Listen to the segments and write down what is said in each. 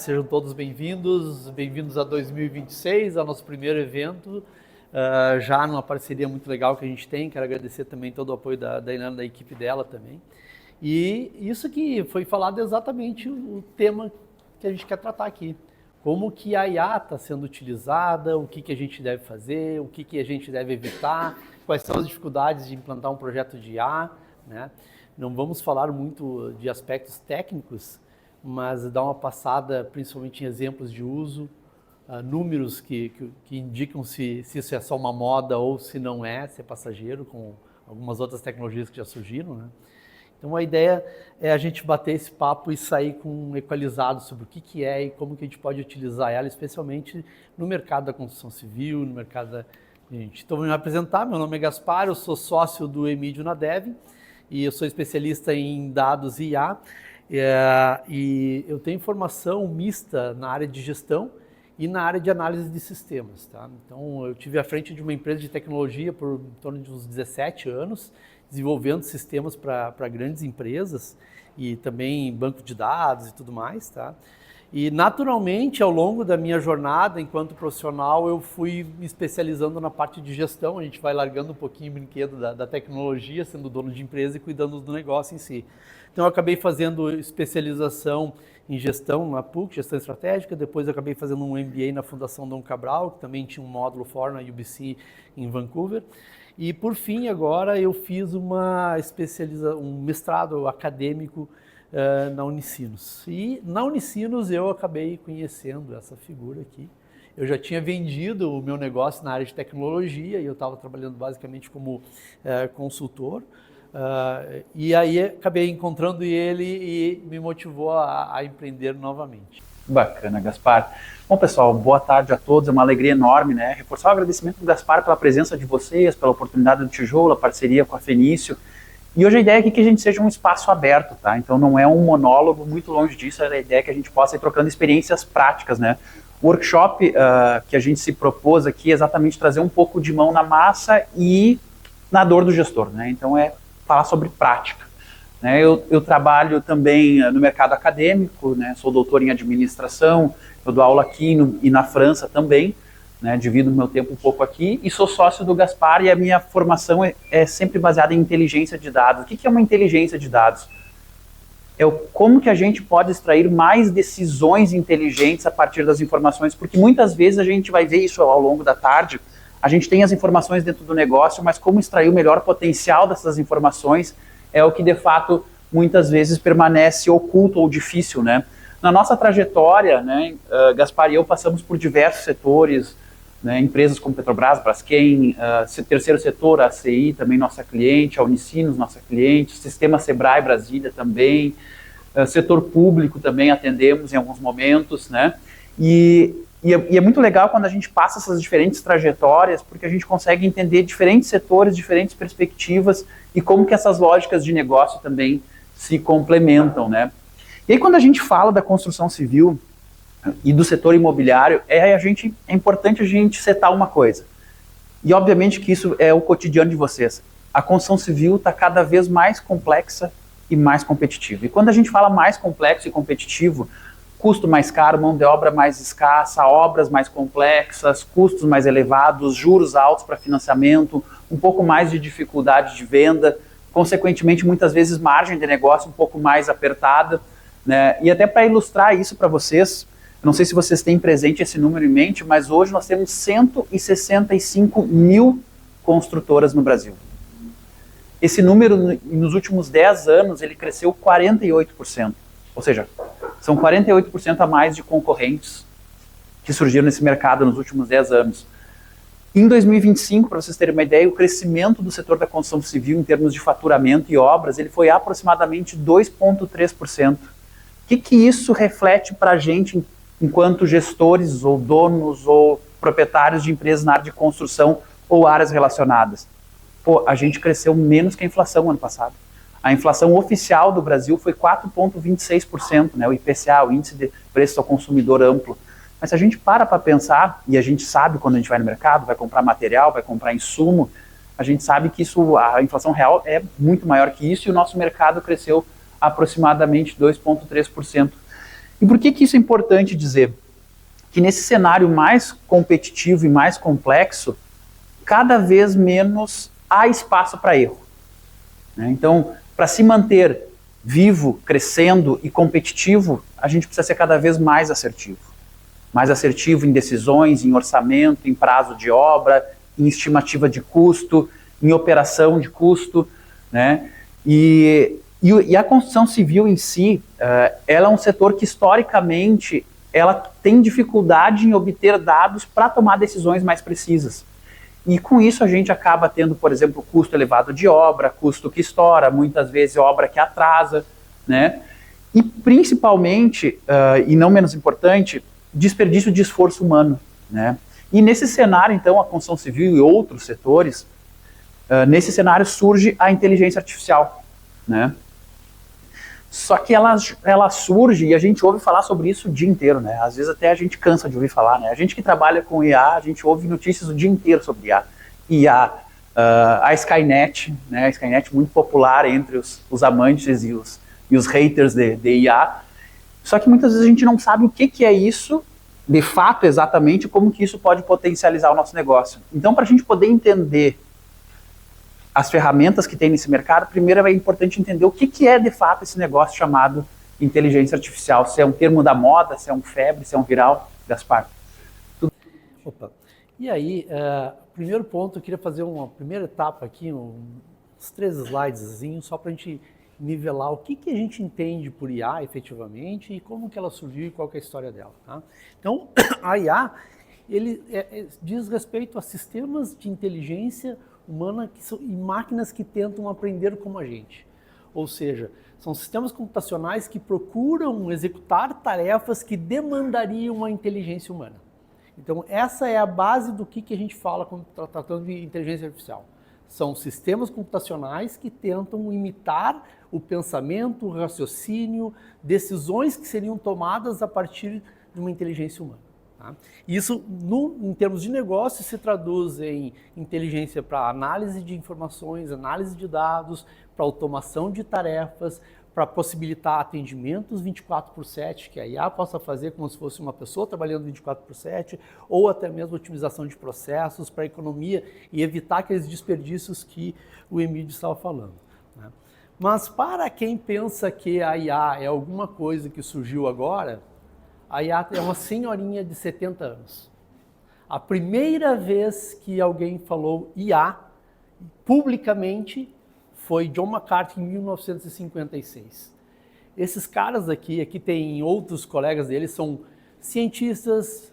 Sejam todos bem-vindos, bem-vindos a 2026, ao nosso primeiro evento, já numa parceria muito legal que a gente tem. Quero agradecer também todo o apoio da Ilana, da equipe dela também. E isso que foi falado é exatamente o tema que a gente quer tratar aqui. Como que a IA está sendo utilizada, o que a gente deve fazer, o que a gente deve evitar, quais são as dificuldades de implantar um projeto de IA, né? Não vamos falar muito de aspectos técnicos, mas dar uma passada principalmente em exemplos de uso, números que indicam se isso é só uma moda ou se não é, se é passageiro, com algumas outras tecnologias que já surgiram, né? Então a ideia é a gente bater esse papo e sair com um equalizado sobre o que é e como que a gente pode utilizar ela, especialmente no mercado da construção civil, no mercado da gente. Então vou me apresentar, meu nome é Gaspar, eu sou sócio do Emídio na Dev e eu sou especialista em dados e IA. E eu tenho formação mista na área de gestão e na área de análise de sistemas, tá? Então, eu tive à frente de uma empresa de tecnologia por em torno de uns 17 anos, desenvolvendo sistemas para grandes empresas e também banco de dados e tudo mais, tá? E, naturalmente, ao longo da minha jornada enquanto profissional, eu fui me especializando na parte de gestão. A gente vai largando um pouquinho o brinquedo da tecnologia, sendo dono de empresa e cuidando do negócio em si. Então, eu acabei fazendo especialização em gestão na PUC, gestão estratégica. Depois, eu acabei fazendo um MBA na Fundação Dom Cabral, que também tinha um módulo fora na UBC em Vancouver. E, por fim, agora eu fiz um mestrado acadêmico na Unicinos. E na Unicinos eu acabei conhecendo essa figura aqui. Eu já tinha vendido o meu negócio na área de tecnologia e eu estava trabalhando basicamente como consultor. E aí acabei encontrando ele e me motivou a empreender novamente. Bacana, Gaspar. Bom, pessoal, boa tarde a todos. É uma alegria enorme, né? Reforçar o agradecimento do Gaspar pela presença de vocês, pela oportunidade do Tijolo, a parceria com a Fenício. E hoje a ideia aqui é que a gente seja um espaço aberto, tá? Então não é um monólogo, muito longe disso, a ideia é que a gente possa ir trocando experiências práticas, né? O workshop que a gente se propôs aqui é exatamente trazer um pouco de mão na massa e na dor do gestor, né? Então é falar sobre prática. Né? Eu trabalho também no mercado acadêmico, né? Sou doutor em administração, eu dou aula aqui e na França também, né? Divido o meu tempo um pouco aqui e sou sócio do Gaspar e a minha formação é sempre baseada em inteligência de dados. O que é uma inteligência de dados? É como que a gente pode extrair mais decisões inteligentes a partir das informações, porque muitas vezes a gente vai ver isso ao longo da tarde, a gente tem as informações dentro do negócio, mas como extrair o melhor potencial dessas informações é o que de fato muitas vezes permanece oculto ou difícil, né? Na nossa trajetória, né, Gaspar e eu passamos por diversos setores, né, empresas como Petrobras, Braskem, terceiro setor, a ACI, também nossa cliente, a Unicinos, nossa cliente, Sistema Sebrae Brasília também, setor público também atendemos em alguns momentos, né? E é muito legal quando a gente passa essas diferentes trajetórias, porque a gente consegue entender diferentes setores, diferentes perspectivas e como que essas lógicas de negócio também se complementam, né? E aí quando a gente fala da construção civil e do setor imobiliário, é importante a gente setar uma coisa. E obviamente que isso é o cotidiano de vocês. A construção civil está cada vez mais complexa e mais competitiva. E quando a gente fala mais complexo e competitivo, custo mais caro, mão de obra mais escassa, obras mais complexas, custos mais elevados, juros altos para financiamento, um pouco mais de dificuldade de venda, consequentemente muitas vezes margem de negócio um pouco mais apertada, né? E até para ilustrar isso para vocês, não sei se vocês têm presente esse número em mente, mas hoje nós temos 165 mil construtoras no Brasil. Esse número, nos últimos 10 anos, ele cresceu 48%. Ou seja, são 48% a mais de concorrentes que surgiram nesse mercado nos últimos 10 anos. Em 2025, para vocês terem uma ideia, o crescimento do setor da construção civil em termos de faturamento e obras, ele foi aproximadamente 2,3%. O que isso reflete para a gente enquanto gestores ou donos ou proprietários de empresas na área de construção ou áreas relacionadas? Pô, a gente cresceu menos que a inflação ano passado. A inflação oficial do Brasil foi 4,26%, né, o IPCA, o Índice de Preços ao Consumidor Amplo. Mas se a gente para pensar, e a gente sabe quando a gente vai no mercado, vai comprar material, vai comprar insumo, a gente sabe que a inflação real é muito maior que isso e o nosso mercado cresceu aproximadamente 2,3%. E por que isso é importante dizer? Que nesse cenário mais competitivo e mais complexo, cada vez menos há espaço para erro. Então, para se manter vivo, crescendo e competitivo, a gente precisa ser cada vez mais assertivo. Mais assertivo em decisões, em orçamento, em prazo de obra, em estimativa de custo, em operação de custo, né? E a construção civil em si, ela é um setor que historicamente ela tem dificuldade em obter dados para tomar decisões mais precisas. E com isso a gente acaba tendo, por exemplo, custo elevado de obra, custo que estoura, muitas vezes obra que atrasa, né? E principalmente, e não menos importante, desperdício de esforço humano, né? E nesse cenário, então, a construção civil e outros setores, nesse cenário surge a inteligência artificial, né? Só que ela surge e a gente ouve falar sobre isso o dia inteiro, né? Às vezes até a gente cansa de ouvir falar, né? A gente que trabalha com IA, a gente ouve notícias o dia inteiro sobre IA. IA, a Skynet, né? A Skynet muito popular entre os amantes e os haters de IA. Só que muitas vezes a gente não sabe o que é isso, de fato, exatamente, como que isso pode potencializar o nosso negócio. Então, para a gente poder entender as ferramentas que tem nesse mercado, primeiro é importante entender o que é de fato esse negócio chamado inteligência artificial, se é um termo da moda, se é um febre, se é um viral, Gaspar. Opa. E aí, primeiro ponto, eu queria fazer uma primeira etapa aqui, uns 3 slides, só para a gente nivelar o que a gente entende por IA efetivamente e como que ela surgiu e qual que é a história dela. Tá? Então, a IA, ele diz respeito a sistemas de inteligência humana e máquinas que tentam aprender como a gente. Ou seja, são sistemas computacionais que procuram executar tarefas que demandariam uma inteligência humana. Então, essa é a base do que a gente fala quando está tratando de inteligência artificial. São sistemas computacionais que tentam imitar o pensamento, o raciocínio, decisões que seriam tomadas a partir de uma inteligência humana. Tá? Isso, em termos de negócio, se traduz em inteligência para análise de informações, análise de dados, para automação de tarefas, para possibilitar atendimentos 24/7, que a IA possa fazer como se fosse uma pessoa trabalhando 24/7, ou até mesmo otimização de processos para economia e evitar aqueles desperdícios que o Emílio estava falando. Né? Mas para quem pensa que a IA é alguma coisa que surgiu agora, a IA é uma senhorinha de 70 anos. A primeira vez que alguém falou IA publicamente foi John McCarthy em 1956. Esses caras aqui tem outros colegas deles, são cientistas,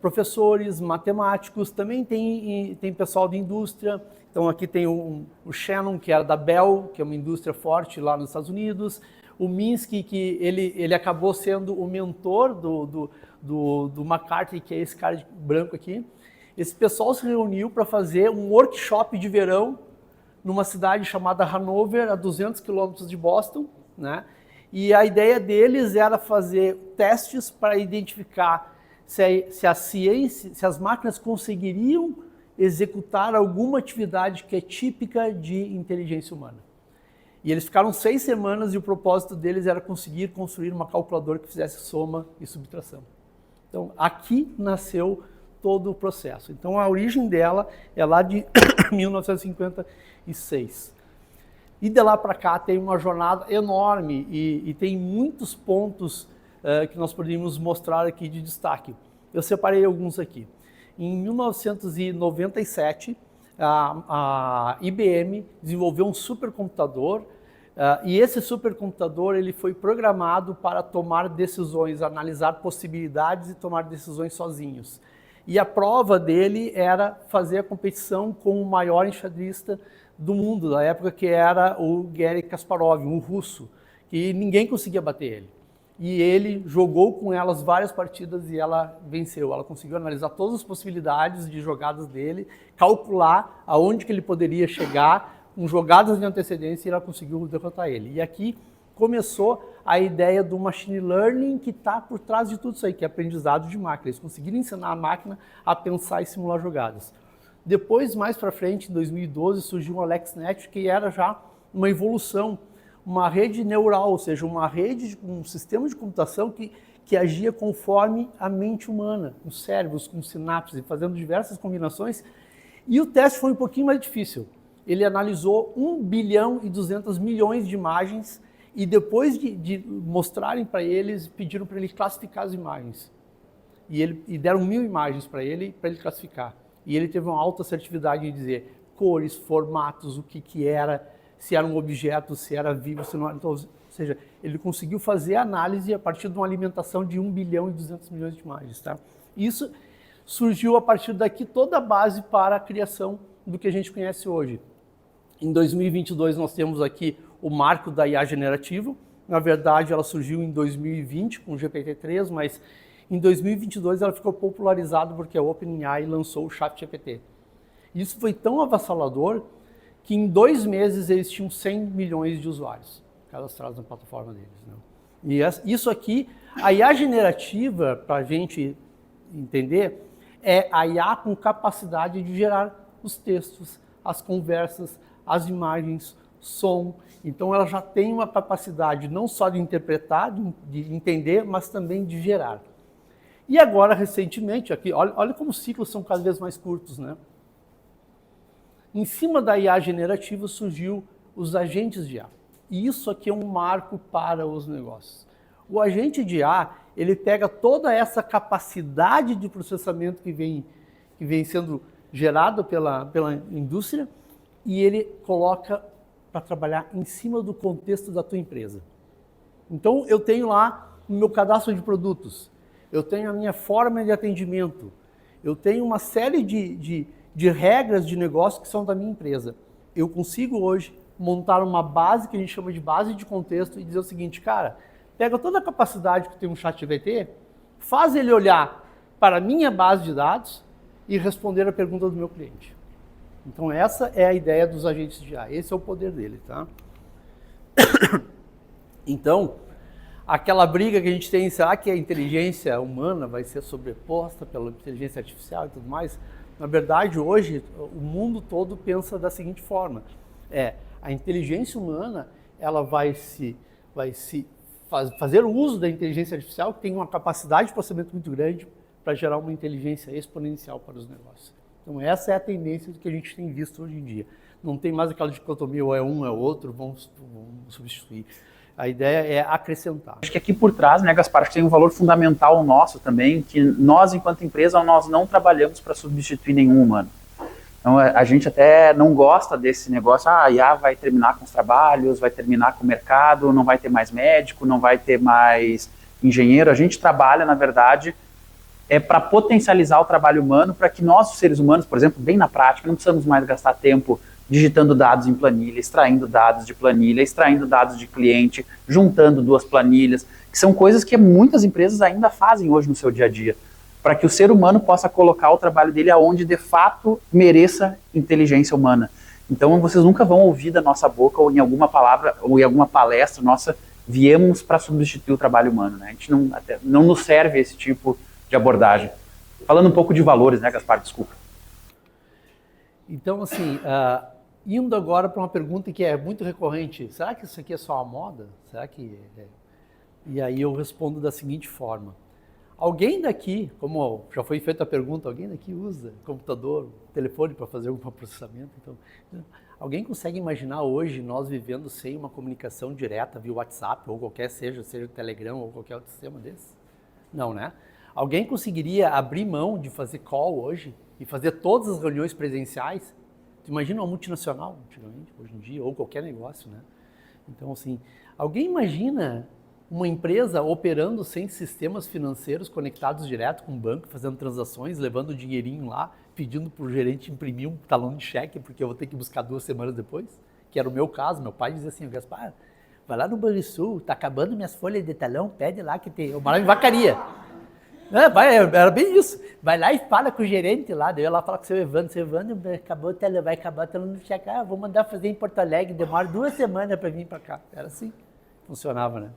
professores, matemáticos, também tem pessoal de indústria. Então aqui tem o Shannon, que era da Bell, que é uma indústria forte lá nos Estados Unidos. O Minsky, que ele acabou sendo o mentor do McCarthy, que é esse cara branco aqui. Esse pessoal se reuniu para fazer um workshop de verão numa cidade chamada Hanover, a 200 quilômetros de Boston, né? E a ideia deles era fazer testes para identificar se a ciência, se as máquinas conseguiriam executar alguma atividade que é típica de inteligência humana. E eles ficaram 6 semanas e o propósito deles era conseguir construir uma calculadora que fizesse soma e subtração. Então, aqui nasceu todo o processo. Então, a origem dela é lá de 1956. E de lá para cá tem uma jornada enorme e tem muitos pontos que nós poderíamos mostrar aqui de destaque. Eu separei alguns aqui. Em 1997, a IBM desenvolveu um supercomputador e esse supercomputador ele foi programado para tomar decisões, analisar possibilidades e tomar decisões sozinhos. E a prova dele era fazer a competição com o maior enxadrista do mundo da época, que era o Garry Kasparov, um russo, que ninguém conseguia bater ele. E ele jogou com elas várias partidas e ela venceu. Ela conseguiu analisar todas as possibilidades de jogadas dele, calcular aonde que ele poderia chegar com jogadas de antecedência e ela conseguiu derrotar ele. E aqui começou a ideia do machine learning que está por trás de tudo isso aí, que é aprendizado de máquina. Eles conseguiram ensinar a máquina a pensar e simular jogadas. Depois, mais para frente, em 2012, surgiu o AlexNet, que era já uma evolução. uma rede neural, ou seja, uma rede, um sistema de computação que agia conforme a mente humana, com cérebros, com sinapses, fazendo diversas combinações. E o teste foi um pouquinho mais difícil. Ele analisou 1 bilhão e 200 milhões de imagens e depois de mostrarem para eles, pediram para ele classificar as imagens. E deram 1000 imagens para ele classificar. E ele teve uma alta assertividade em dizer cores, formatos, o que era, se era um objeto, se era vivo, se não era. Então, ou seja, ele conseguiu fazer a análise a partir de uma alimentação de 1 bilhão e 200 milhões de imagens. Tá? Isso surgiu a partir daqui toda a base para a criação do que a gente conhece hoje. Em 2022 nós temos aqui o marco da IA generativa. Na verdade ela surgiu em 2020 com o GPT-3, mas em 2022 ela ficou popularizada porque a OpenAI lançou o ChatGPT. Isso foi tão avassalador que em 2 meses eles tinham 100 milhões de usuários cadastrados na plataforma deles. Né? E isso aqui, a IA generativa, para a gente entender, é a IA com capacidade de gerar os textos, as conversas, as imagens, som. Então ela já tem uma capacidade não só de interpretar, de entender, mas também de gerar. E agora, recentemente, aqui, olha como os ciclos são cada vez mais curtos, né? Em cima da IA generativa surgiu os agentes de IA. E isso aqui é um marco para os negócios. O agente de IA, ele pega toda essa capacidade de processamento que vem sendo gerado pela indústria e ele coloca para trabalhar em cima do contexto da tua empresa. Então, eu tenho lá o meu cadastro de produtos, eu tenho a minha forma de atendimento, eu tenho uma série de regras de negócio que são da minha empresa. Eu consigo hoje montar uma base que a gente chama de base de contexto e dizer o seguinte, cara, pega toda a capacidade que tem um ChatGPT, faz ele olhar para a minha base de dados e responder a pergunta do meu cliente. Então essa é a ideia dos agentes de IA, esse é o poder dele, tá? Então, aquela briga que a gente tem, será que a inteligência humana vai ser sobreposta pela inteligência artificial e tudo mais? Na verdade, hoje, o mundo todo pensa da seguinte forma, a inteligência humana, ela vai fazer o uso da inteligência artificial, que tem uma capacidade de processamento muito grande, para gerar uma inteligência exponencial para os negócios. Então essa é a tendência do que a gente tem visto hoje em dia. Não tem mais aquela dicotomia, ou é um, é outro, vamos substituir. A ideia é acrescentar. Acho que aqui por trás, né, Gaspar, acho que tem um valor fundamental nosso também, que nós, enquanto empresa, nós não trabalhamos para substituir nenhum humano. Então a gente até não gosta desse negócio, a IA vai terminar com os trabalhos, vai terminar com o mercado, não vai ter mais médico, não vai ter mais engenheiro. A gente trabalha, na verdade, para potencializar o trabalho humano, para que nós, os seres humanos, por exemplo, bem na prática, não precisamos mais gastar tempo digitando dados em planilha, extraindo dados de planilha, extraindo dados de cliente, juntando 2 planilhas, que são coisas que muitas empresas ainda fazem hoje no seu dia a dia, para que o ser humano possa colocar o trabalho dele aonde de fato mereça inteligência humana. Então vocês nunca vão ouvir da nossa boca ou em alguma palavra ou em alguma palestra nossa, viemos para substituir o trabalho humano, né? A gente não nos serve esse tipo de abordagem. Falando um pouco de valores, né, Gaspar? Desculpa. Então, assim, indo agora para uma pergunta que é muito recorrente, será que isso aqui é só a moda? Será que E aí eu respondo da seguinte forma. Alguém daqui, como já foi feita a pergunta, alguém daqui usa computador, telefone para fazer algum processamento? Então, alguém consegue imaginar hoje nós vivendo sem uma comunicação direta via WhatsApp ou qualquer seja Telegram ou qualquer outro sistema desse? Não, né? Alguém conseguiria abrir mão de fazer call hoje e fazer todas as reuniões presenciais? Tu imagina uma multinacional, antigamente, hoje em dia, ou qualquer negócio, né? Então, assim, alguém imagina uma empresa operando sem sistemas financeiros conectados direto com o banco, fazendo transações, levando o dinheirinho lá, pedindo para o gerente imprimir um talão de cheque, porque eu vou ter que buscar 2 semanas depois? Que era o meu caso. Meu pai dizia assim, Gaspar, vai lá no Banrisul, tá acabando minhas folhas de talão, pede lá que tem... Eu morava em Vacaria. Era bem isso. Vai lá e fala com o gerente lá, daí eu ia lá falar com o seu Evandro, vai acabar o talão de cheque, vou mandar fazer em Porto Alegre, demora 2 semanas para vir para cá. Era assim, funcionava, né?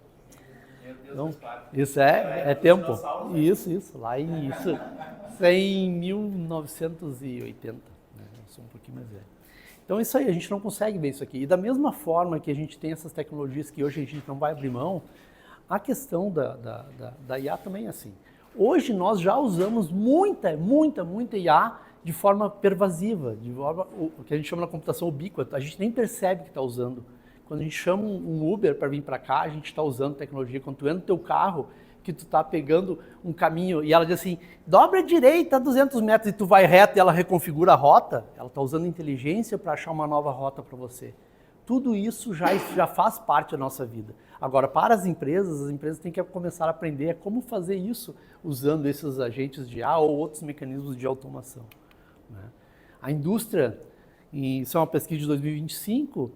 Então, isso é tempo. Isso, lá em 1980, né? Eu sou um pouquinho mais velho. Então isso aí, a gente não consegue ver isso aqui. E da mesma forma que a gente tem essas tecnologias que hoje a gente não vai abrir mão, a questão da IA também é assim. Hoje nós já usamos muita IA de forma pervasiva, de forma, o que a gente chama na computação ubíquota. A gente nem percebe que está usando. Quando a gente chama um Uber para vir para cá, a gente está usando tecnologia. Quando tu entra no teu carro, que tu está pegando um caminho e ela diz assim, dobra à direita 200 metros e tu vai reto e ela reconfigura a rota, ela está usando inteligência para achar uma nova rota para você. Tudo isso já faz parte da nossa vida. Agora, para as empresas têm que começar a aprender como fazer isso usando esses agentes de IA ou outros mecanismos de automação. Né? A indústria, isso é uma pesquisa de 2025,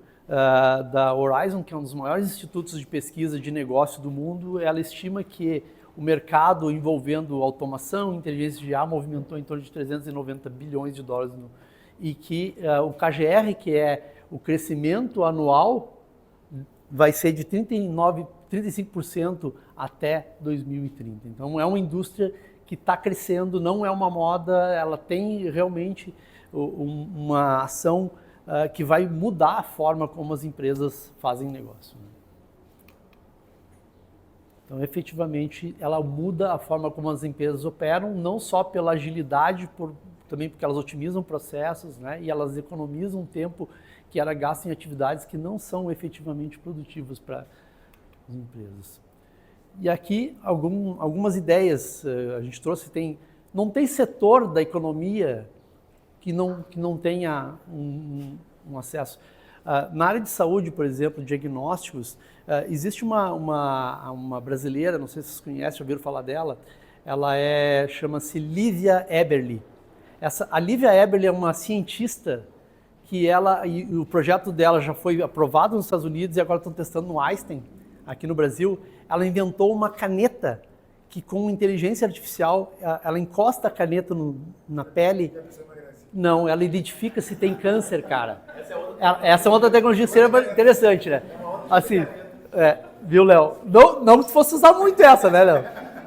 da Horizon, que é um dos maiores institutos de pesquisa de negócio do mundo, ela estima que o mercado envolvendo automação e inteligência de IA movimentou em torno de 390 bilhões de dólares. E que o KGR, que é o crescimento anual, vai ser de 35% até 2030. Então é uma indústria que está crescendo, não é uma moda, ela tem realmente uma ação que vai mudar a forma como as empresas fazem negócio. Então, efetivamente, ela muda a forma como as empresas operam, não só pela agilidade, também porque elas otimizam processos, né, e elas economizam tempo que era gasto em atividades que não são efetivamente produtivas para as empresas. E aqui algumas ideias a gente trouxe. Não tem setor da economia que não tenha um acesso. Na área de saúde, por exemplo, diagnósticos, existe uma brasileira, não sei se vocês conhecem, já ouviram falar dela, ela chama-se Lívia Eberly. A Lívia Eberly é uma cientista que o projeto dela já foi aprovado nos Estados Unidos e agora estão testando no Einstein, aqui no Brasil. Ela inventou uma caneta que, com inteligência artificial, ela encosta a caneta na pele. Não, ela identifica se tem câncer, cara. Essa é outra tecnologia que seria interessante, né? Assim, viu, Léo? Não que fosse usar muito essa, né, Léo?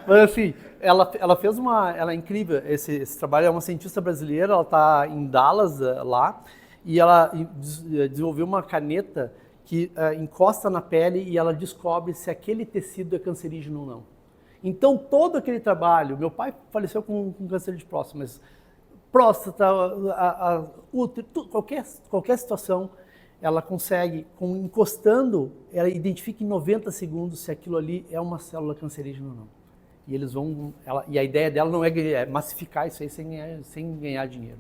Mas assim, ela fez ela é incrível, esse trabalho. É uma cientista brasileira, ela está em Dallas, lá, e ela desenvolveu uma caneta que encosta na pele e ela descobre se aquele tecido é cancerígeno ou não. Então, todo aquele trabalho, meu pai faleceu com câncer de próstata, mas próstata, útero, qualquer situação, ela consegue, encostando, ela identifica em 90 segundos se aquilo ali é uma célula cancerígena ou não. E e a ideia dela não é massificar isso aí sem ganhar dinheiro.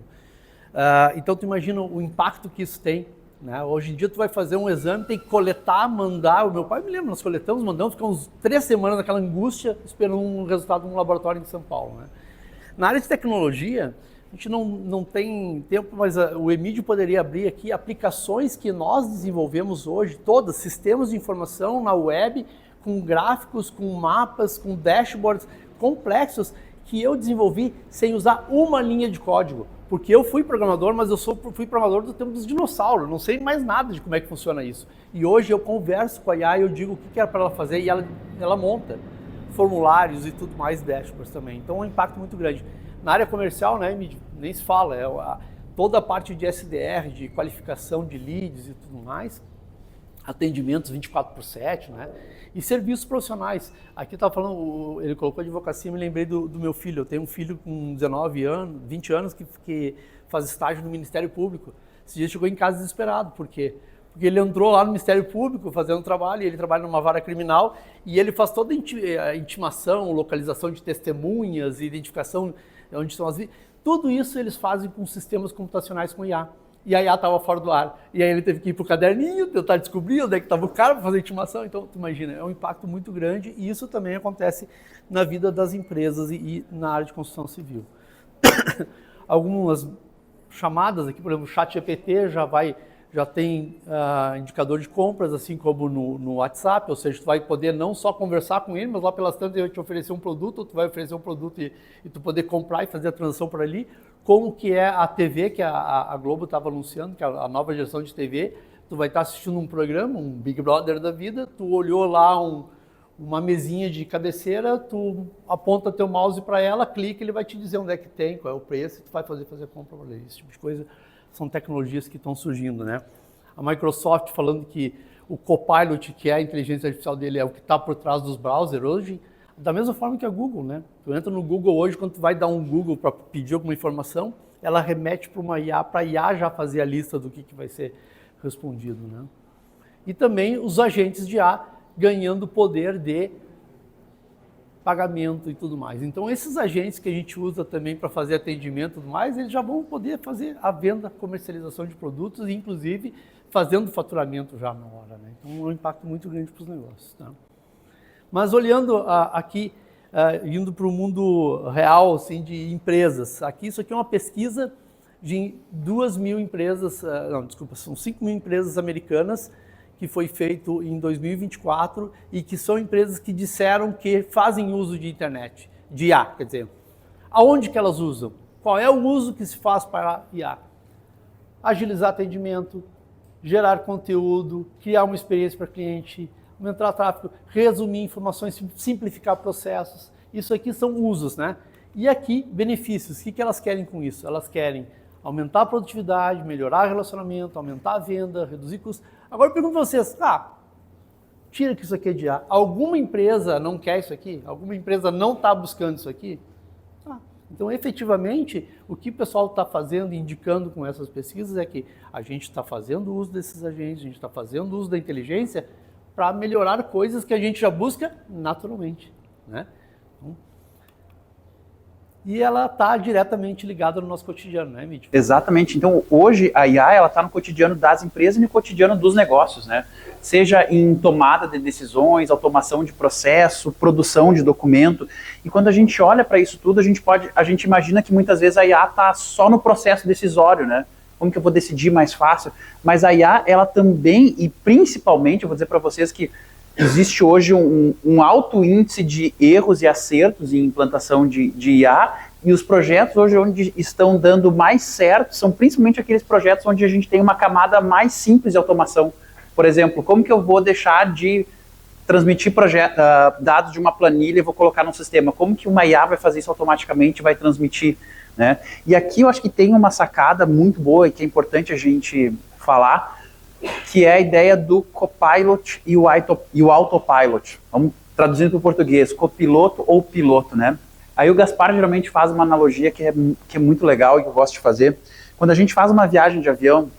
Então, tu imagina o impacto que isso tem. Né? Hoje em dia, tu vai fazer um exame, tem que coletar, mandar. O meu pai me lembra, nós coletamos, mandamos, ficamos 3 semanas naquela angústia, esperando um resultado num laboratório em São Paulo. Né? Na área de tecnologia, a gente não tem tempo, mas o Emídio poderia abrir aqui aplicações que nós desenvolvemos hoje, todas, sistemas de informação na web, com gráficos, com mapas, com dashboards complexos, que eu desenvolvi sem usar uma linha de código. Porque eu fui programador, mas fui programador do tempo dos dinossauros, não sei mais nada de como é que funciona isso. E hoje eu converso com a IA e eu digo o que era para ela fazer e ela monta formulários e tudo mais, dashboards também. Então é um impacto muito grande. Na área comercial, né, nem se fala, toda a parte de SDR, de qualificação de leads e tudo mais, atendimentos 24/7, né? E serviços profissionais. Aqui estava falando, ele colocou advocacia, me lembrei do meu filho. Eu tenho um filho com 19 anos, 20 anos que faz estágio no Ministério Público. Esse dia chegou em casa desesperado. Por quê? Porque ele entrou lá no Ministério Público fazendo trabalho, e ele trabalha numa vara criminal, e ele faz toda a intimação, localização de testemunhas, identificação de onde estão as vítimas. Tudo isso eles fazem com sistemas computacionais com IA. E a IA estava fora do ar. E aí ele teve que ir para o caderninho, tentar descobrir onde é que estava o cara para fazer a intimação. Então, tu imagina, é um impacto muito grande, e isso também acontece na vida das empresas e na área de construção civil. Algumas chamadas aqui, por exemplo, o ChatGPT já tem indicador de compras, assim como no WhatsApp, ou seja, tu vai poder não só conversar com ele, mas lá pelas tantas ele vai te oferecer um produto, ou tu vai oferecer um produto e tu poder comprar e fazer a transação por ali, como que é a TV, que a Globo estava anunciando, que é a nova geração de TV, tu vai estar assistindo um programa, um Big Brother da vida, tu olhou lá uma mesinha de cabeceira, tu aponta teu mouse para ela, clica, ele vai te dizer onde é que tem, qual é o preço, e tu vai fazer a compra por ali. Esse tipo de coisa são tecnologias que estão surgindo, né? A Microsoft falando que o Copilot, que é a inteligência artificial dele, é o que está por trás dos browsers hoje, da mesma forma que a Google, né? Tu entra no Google hoje, quando tu vai dar um Google para pedir alguma informação, ela remete para uma IA, para a IA já fazer a lista do que vai ser respondido, né? E também os agentes de IA ganhando poder de pagamento e tudo mais. Então, esses agentes que a gente usa também para fazer atendimento e tudo mais, eles já vão poder fazer a venda, comercialização de produtos e, inclusive, fazendo faturamento já na hora, né? Então, é um impacto muito grande para os negócios, tá? Mas olhando aqui, indo para o mundo real, assim, de empresas, aqui isso aqui é uma pesquisa de 2.000 empresas, não, desculpa, são 5.000 empresas americanas, que foi feito em 2024 e que são empresas que disseram que fazem uso de internet, de IA, quer dizer, aonde que elas usam? Qual é o uso que se faz para IA? Agilizar atendimento, gerar conteúdo, criar uma experiência para cliente, aumentar o tráfego, resumir informações, simplificar processos. Isso aqui são usos, né? E aqui, benefícios. O que elas querem com isso? Elas querem aumentar a produtividade, melhorar o relacionamento, aumentar a venda, reduzir custos. Agora eu pergunto a vocês, tira que isso aqui é de IA. Alguma empresa não quer isso aqui? Alguma empresa não está buscando isso aqui? Então, efetivamente, o que o pessoal está fazendo, indicando com essas pesquisas é que a gente está fazendo uso desses agentes, a gente está fazendo uso da inteligência para melhorar coisas que a gente já busca naturalmente, né? E ela está diretamente ligada no nosso cotidiano, né, Mítico? Exatamente. Então, hoje, a IA está no cotidiano das empresas e no cotidiano dos negócios, né? Seja em tomada de decisões, automação de processo, produção de documento. E quando a gente olha para isso tudo, a gente imagina que muitas vezes a IA está só no processo decisório, né? Como que eu vou decidir mais fácil? Mas a IA, ela também, e principalmente, eu vou dizer para vocês que existe hoje um alto índice de erros e acertos em implantação de IA, e os projetos hoje onde estão dando mais certo são principalmente aqueles projetos onde a gente tem uma camada mais simples de automação. Por exemplo, como que eu vou deixar de transmitir dados de uma planilha e vou colocar no sistema? Como que uma IA vai fazer isso automaticamente e vai transmitir, né? E aqui eu acho que tem uma sacada muito boa e que é importante a gente falar, que é a ideia do copilot e o autopilot. Vamos traduzindo para o português, copiloto ou piloto, né? Aí o Gaspar geralmente faz uma analogia que é muito legal e que eu gosto de fazer. Quando a gente faz uma viagem de avião,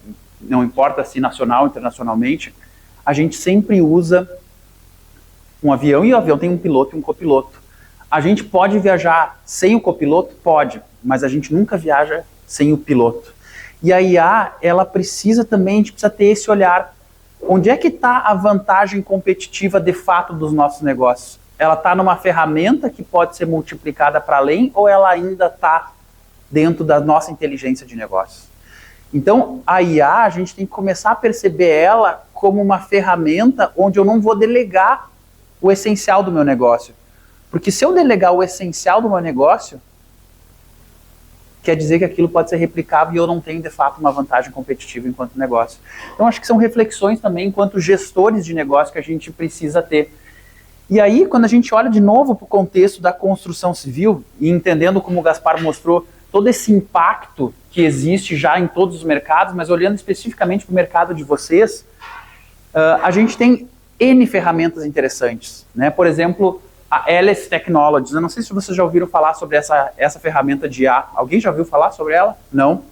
não importa se nacional ou internacionalmente, a gente sempre usa um avião e o avião tem um piloto e um copiloto. A gente pode viajar sem o copiloto? Pode, mas a gente nunca viaja sem o piloto. E a IA, ela precisa também, a gente precisa ter esse olhar. Onde é que está a vantagem competitiva de fato dos nossos negócios? Ela está numa ferramenta que pode ser multiplicada para além ou ela ainda está dentro da nossa inteligência de negócios? Então, a IA, a gente tem que começar a perceber ela como uma ferramenta onde eu não vou delegar o essencial do meu negócio. Porque se eu delegar o essencial do meu negócio, quer dizer que aquilo pode ser replicável e eu não tenho, de fato, uma vantagem competitiva enquanto negócio. Então, acho que são reflexões também, enquanto gestores de negócio, que a gente precisa ter. E aí, quando a gente olha de novo para o contexto da construção civil, e entendendo como o Gaspar mostrou, todo esse impacto que existe já em todos os mercados, mas olhando especificamente para o mercado de vocês, a gente tem N ferramentas interessantes, né? Por exemplo, a Alice Technologies. Eu não sei se vocês já ouviram falar sobre essa ferramenta de IA. Alguém já ouviu falar sobre ela? Não?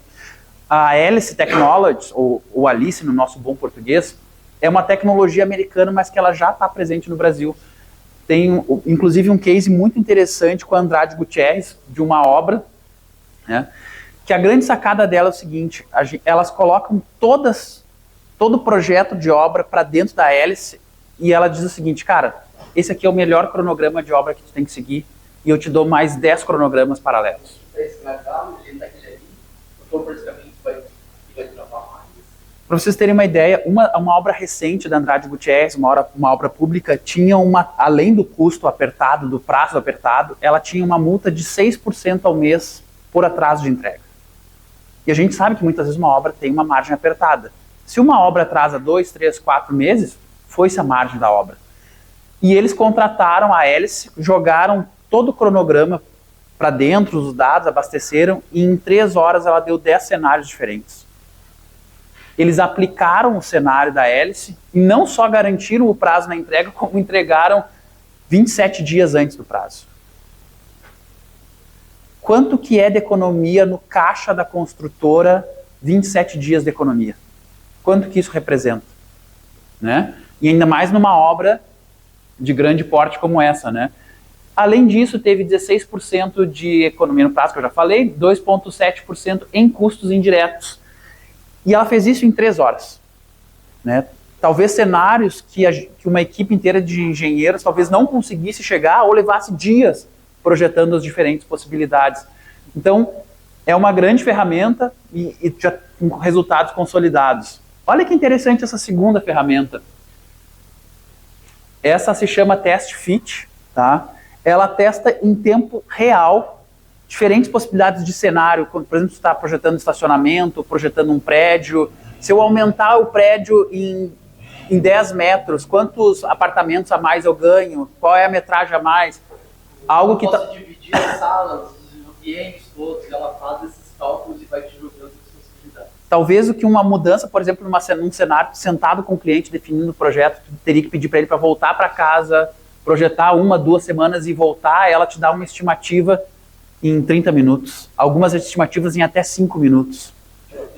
A Alice Technologies, ou Alice no nosso bom português, é uma tecnologia americana, mas que ela já está presente no Brasil. Tem, inclusive, um case muito interessante com a Andrade Gutierrez, de uma obra, né, que a grande sacada dela é o seguinte, elas colocam todo o projeto de obra para dentro da Alice, e ela diz o seguinte, cara, esse aqui é o melhor cronograma de obra que tu tem que seguir, e eu te dou mais 10 cronogramas paralelos. Para vocês terem uma ideia, uma obra recente da Andrade Gutierrez, uma obra pública, tinha além do custo apertado, do prazo apertado, ela tinha uma multa de 6% ao mês por atraso de entrega. E a gente sabe que muitas vezes uma obra tem uma margem apertada. Se uma obra atrasa 2, 3, 4 meses, foi-se a margem da obra. E eles contrataram a Alice, jogaram todo o cronograma para dentro, os dados, abasteceram, e em 3 horas ela deu 10 cenários diferentes. Eles aplicaram o cenário da hélice e não só garantiram o prazo na entrega, como entregaram 27 dias antes do prazo. Quanto que é de economia no caixa da construtora 27 dias de economia? Quanto que isso representa? Né? E ainda mais numa obra de grande porte como essa, né? Além disso, teve 16% de economia no prazo, que eu já falei, 2,7% em custos indiretos. E ela fez isso em 3 horas. Né? Talvez cenários que uma equipe inteira de engenheiros talvez não conseguisse chegar ou levasse dias projetando as diferentes possibilidades. Então, é uma grande ferramenta e já com resultados consolidados. Olha que interessante essa segunda ferramenta. Essa se chama Test Fit, tá? Ela testa em tempo real diferentes possibilidades de cenário. Por exemplo, você está projetando estacionamento, projetando um prédio. Se eu aumentar o prédio em 10 metros, quantos apartamentos a mais eu ganho? Qual é a metragem a mais? Algo que posso dividir as salas, os ambientes todos, ela faz esses cálculos e vai te jogando as possibilidades. Talvez o que uma mudança, por exemplo, num cenário sentado com o cliente definindo o projeto, tu teria que pedir para ele para voltar para casa, projetar 1, 2 semanas e voltar, ela te dá uma estimativa em 30 minutos. Algumas estimativas em até 5 minutos. Eu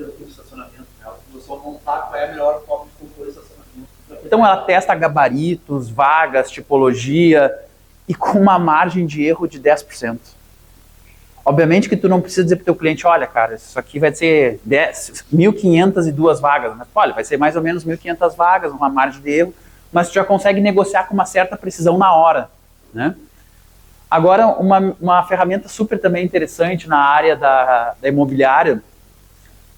só montar qual é a melhor forma de compor esse estacionamento. Então ela testa gabaritos, vagas, tipologia e com uma margem de erro de 10%. Obviamente que tu não precisa dizer para o teu cliente, olha, cara, isso aqui vai ser 1.502 vagas. Mas, olha, vai ser mais ou menos 1.500 vagas, uma margem de erro, mas tu já consegue negociar com uma certa precisão na hora. Né? Agora, uma ferramenta super também interessante na área da imobiliária,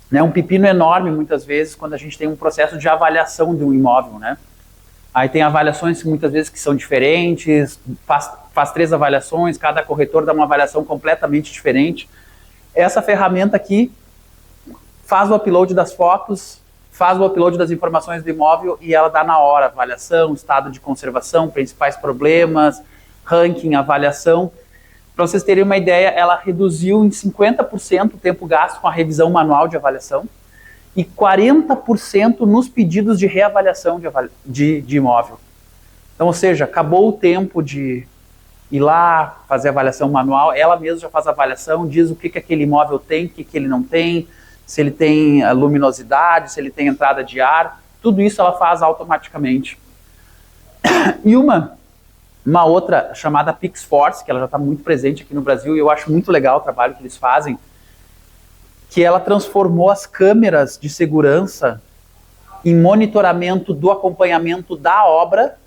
né, um pepino enorme muitas vezes quando a gente tem um processo de avaliação de um imóvel. Né? Aí tem avaliações muitas vezes que são diferentes, faz 3 avaliações, cada corretor dá uma avaliação completamente diferente. Essa ferramenta aqui faz o upload das fotos, faz o upload das informações do imóvel e ela dá na hora avaliação, estado de conservação, principais problemas, ranking, avaliação. Para vocês terem uma ideia, ela reduziu em 50% o tempo gasto com a revisão manual de avaliação e 40% nos pedidos de reavaliação de imóvel. Então, ou seja, acabou o tempo de ir lá, fazer avaliação manual, ela mesma já faz a avaliação, diz o que aquele imóvel tem, o que ele não tem, se ele tem luminosidade, se ele tem entrada de ar, tudo isso ela faz automaticamente. E uma outra chamada PixForce, que ela já está muito presente aqui no Brasil, e eu acho muito legal o trabalho que eles fazem, que ela transformou as câmeras de segurança em monitoramento do acompanhamento da obra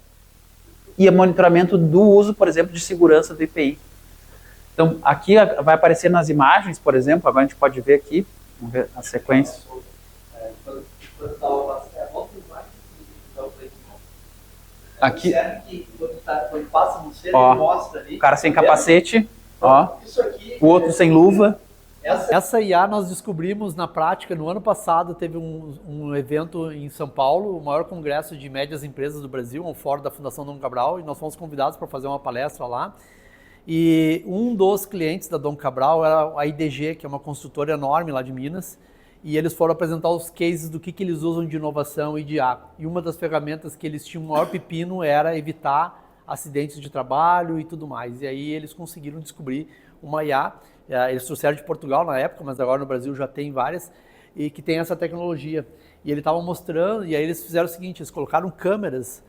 e monitoramento do uso, por exemplo, de segurança do IPI. Então, aqui vai aparecer nas imagens, por exemplo, agora a gente pode ver aqui, vamos ver a sequência. Aqui, quando passa no céu, ó, ele mostra ali. O cara sem capacete, ó, Isso aqui, o outro sem luva. Essa IA nós descobrimos na prática, no ano passado teve um evento em São Paulo, o maior congresso de médias empresas do Brasil, um fórum da Fundação Dom Cabral, e nós fomos convidados para fazer uma palestra lá. E um dos clientes da Dom Cabral era a IDG, que é uma construtora enorme lá de Minas, e eles foram apresentar os cases do que eles usam de inovação e de IA. E uma das ferramentas que eles tinham o maior pepino era evitar acidentes de trabalho e tudo mais. E aí eles conseguiram descobrir uma IA, eles trouxeram de Portugal na época, mas agora no Brasil já tem várias, e que tem essa tecnologia. E ele estava mostrando, e aí eles fizeram o seguinte, eles colocaram câmeras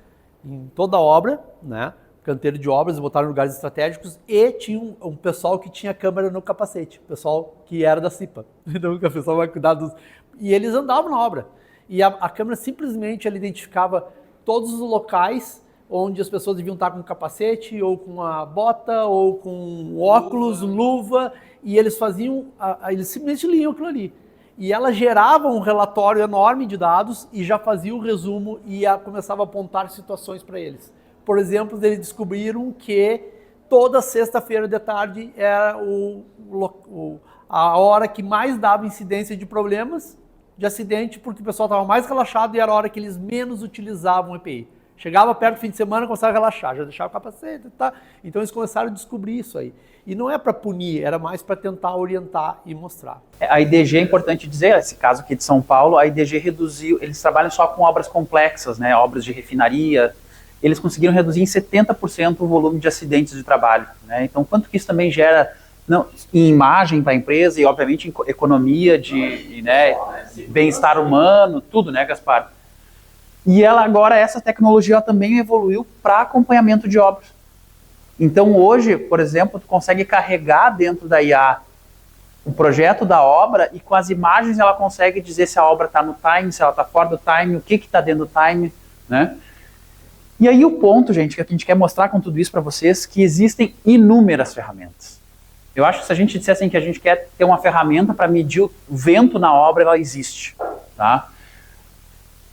em toda a obra, né? Canteiro de obras, botaram em lugares estratégicos, e tinha um pessoal que tinha câmera no capacete, o pessoal que era da CIPA. Então o pessoal vai cuidar dos... E eles andavam na obra. E a câmera simplesmente ela identificava todos os locais onde as pessoas deviam estar com capacete, ou com a bota, ou com óculos, luva, e eles faziam, eles simplesmente liam aquilo ali. E ela gerava um relatório enorme de dados e já fazia o resumo e começava a apontar situações para eles. Por exemplo, eles descobriram que toda sexta-feira de tarde era a hora que mais dava incidência de problemas, de acidente, porque o pessoal estava mais relaxado e era a hora que eles menos utilizavam o EPI. Chegava perto do fim de semana, começava a relaxar, já deixava o capacete, tá? Então eles começaram a descobrir isso aí. E não é para punir, era mais para tentar orientar e mostrar. A IDG, é importante dizer, esse caso aqui de São Paulo, a IDG reduziu, eles trabalham só com obras complexas, né, obras de refinaria, eles conseguiram reduzir em 70% o volume de acidentes de trabalho, né? Então, quanto que isso também gera em imagem para a empresa e, obviamente, em economia, né, bem-estar humano, tudo, né, Gaspar? E agora, essa tecnologia também evoluiu para acompanhamento de obras. Então, hoje, por exemplo, tu consegue carregar dentro da IA o projeto da obra e com as imagens ela consegue dizer se a obra está no time, se ela está fora do time, o que está dentro do time, né? E aí o ponto, gente, que a gente quer mostrar com tudo isso para vocês, que existem inúmeras ferramentas. Eu acho que se a gente disser assim que a gente quer ter uma ferramenta para medir o vento na obra, ela existe, tá?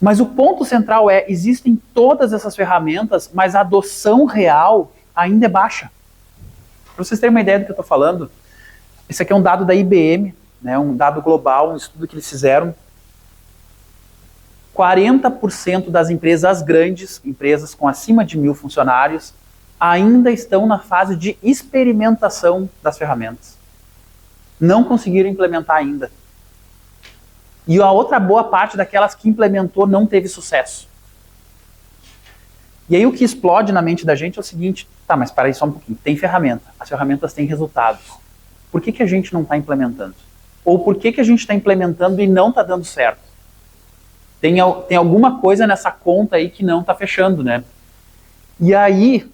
Mas o ponto central é, existem todas essas ferramentas, mas a adoção real ainda é baixa. Para vocês terem uma ideia do que eu estou falando, esse aqui é um dado da IBM, né, um dado global, um estudo que eles fizeram. 40% das empresas grandes, empresas com acima de 1.000 funcionários, ainda estão na fase de experimentação das ferramentas. Não conseguiram implementar ainda. E a outra boa parte daquelas que implementou não teve sucesso. E aí o que explode na mente da gente é o seguinte, tá, mas para aí só um pouquinho, tem ferramenta, as ferramentas têm resultados. Por que a gente não está implementando? Ou por que a gente está implementando e não está dando certo? Tem alguma coisa nessa conta aí que não está fechando, né? E aí,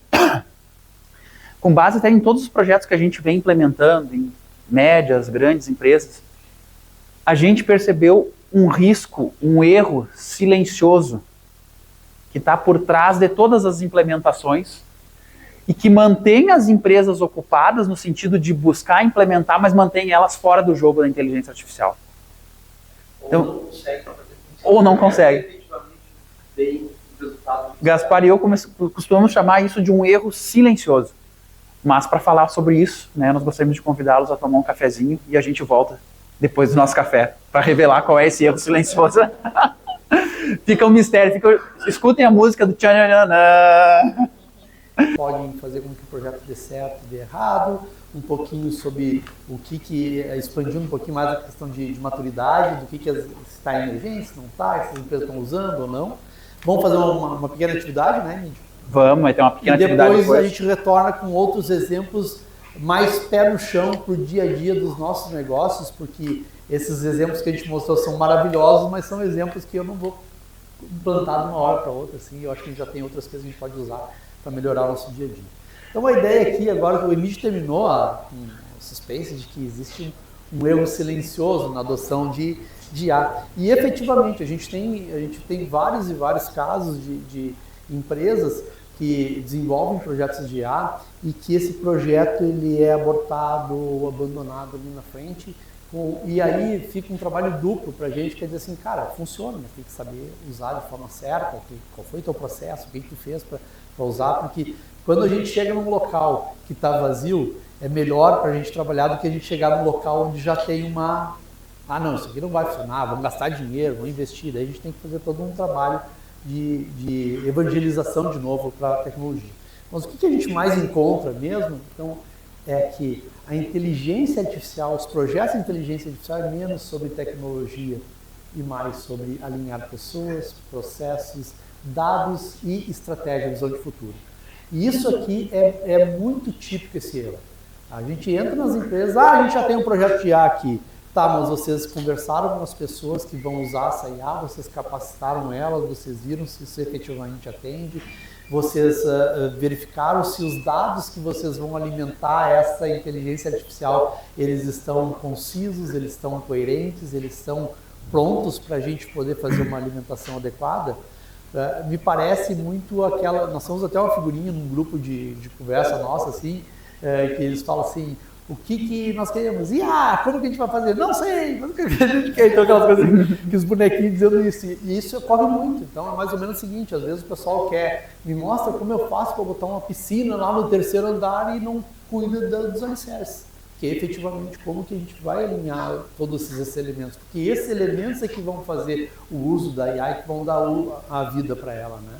com base até em todos os projetos que a gente vem implementando, em médias, grandes empresas, a gente percebeu um risco, um erro silencioso que está por trás de todas as implementações e que mantém as empresas ocupadas no sentido de buscar implementar, mas mantém elas fora do jogo da inteligência artificial. Então, ou não consegue. Gaspar e eu costumamos chamar isso de um erro silencioso. Mas para falar sobre isso, né, nós gostaríamos de convidá-los a tomar um cafezinho e a gente volta depois do nosso café para revelar qual é esse erro silencioso. Fica um mistério. Escutem a música do Tchananana. Podem fazer com que o projeto dê certo, dê errado, um pouquinho sobre o que expandindo um pouquinho mais a questão de maturidade, do que está em emergência, não está, se as empresas estão usando ou não. Vamos fazer uma pequena atividade, né, Mídio? Vamos, vai ter uma pequena atividade. E depois a gente retorna com outros exemplos mais pé no chão para o dia a dia dos nossos negócios, porque esses exemplos que a gente mostrou são maravilhosos, mas são exemplos que eu não vou implantar de uma hora para outra, assim. Eu acho que a gente já tem outras coisas que a gente pode usar para melhorar o nosso dia a dia. Então a ideia aqui agora, o Emílio terminou com o suspense de que existe um erro silencioso na adoção de IA. E efetivamente a gente tem vários e vários casos de empresas que desenvolvem projetos de IA e que esse projeto ele é abortado ou abandonado ali na frente. E aí fica um trabalho duplo para a gente, quer dizer assim, cara, funciona, mas tem que saber usar de forma certa, qual foi o teu processo, o que tu fez para usar, porque quando a gente chega num local que está vazio, é melhor para a gente trabalhar do que a gente chegar num local onde já tem uma... Ah, não, isso aqui não vai funcionar, vamos gastar dinheiro, vamos investir. Daí a gente tem que fazer todo um trabalho de evangelização de novo para a tecnologia. Mas o que a gente mais encontra mesmo, então, é que a inteligência artificial, os projetos de inteligência artificial é menos sobre tecnologia e mais sobre alinhar pessoas, processos, dados e estratégia, visão de futuro. E isso aqui é muito típico esse erro. A gente entra nas empresas, a gente já tem um projeto de IA aqui. Tá, mas vocês conversaram com as pessoas que vão usar essa IA, vocês capacitaram elas, vocês viram se isso efetivamente atende, vocês verificaram se os dados que vocês vão alimentar essa inteligência artificial, eles estão concisos, eles estão coerentes, eles estão prontos para a gente poder fazer uma alimentação adequada. Me parece muito aquela... Nós temos até uma figurinha num grupo de conversa nossa, assim, que eles falam assim, o que nós queremos? E como que a gente vai fazer? Não sei, mas o que a gente quer? Então aquelas coisas que os bonequinhos dizendo isso. E isso ocorre muito. Então é mais ou menos o seguinte, às vezes o pessoal quer, me mostra como eu faço para botar uma piscina lá no 3º andar e não cuida dos alicerces. Que é efetivamente como que a gente vai alinhar todos esses elementos. Porque esses elementos é que vão fazer o uso da IA e que vão dar a vida para ela, né?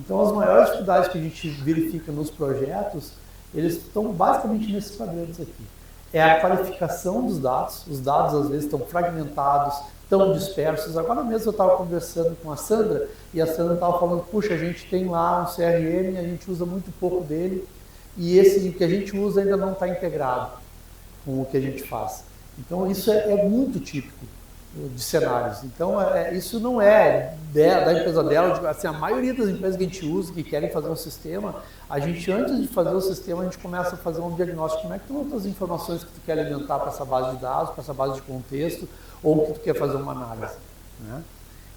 Então, as maiores dificuldades que a gente verifica nos projetos, eles estão basicamente nesses quadrantes aqui. É a qualificação dos dados. Os dados, às vezes, estão fragmentados, estão dispersos. Agora mesmo eu estava conversando com a Sandra, e a Sandra estava falando, puxa, a gente tem lá um CRM, a gente usa muito pouco dele, e esse que a gente usa ainda não está integrado com o que a gente faz. Então, isso é muito típico de cenários. Então, isso não é da empresa dela, assim, a maioria das empresas que a gente usa, que querem fazer um sistema, a gente, antes de fazer o sistema, a gente começa a fazer um diagnóstico, como é que estão as informações que tu quer alimentar para essa base de dados, para essa base de contexto, ou que tu quer fazer uma análise, né?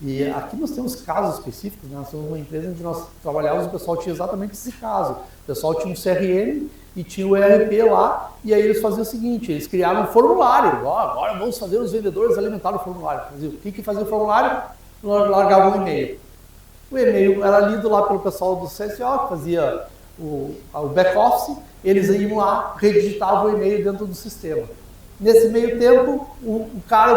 E aqui nós temos casos específicos, né? Nós somos uma empresa onde nós trabalhávamos, o pessoal tinha exatamente esse caso. O pessoal tinha um CRM e tinha o ERP lá, e aí eles faziam o seguinte, eles criavam um formulário. Agora vamos fazer os vendedores alimentar o formulário. O que fazia o formulário? Largavam um e-mail. O e-mail era lido lá pelo pessoal do CSO, que fazia o back-office, eles iam lá, redigitavam o e-mail dentro do sistema. Nesse meio tempo, o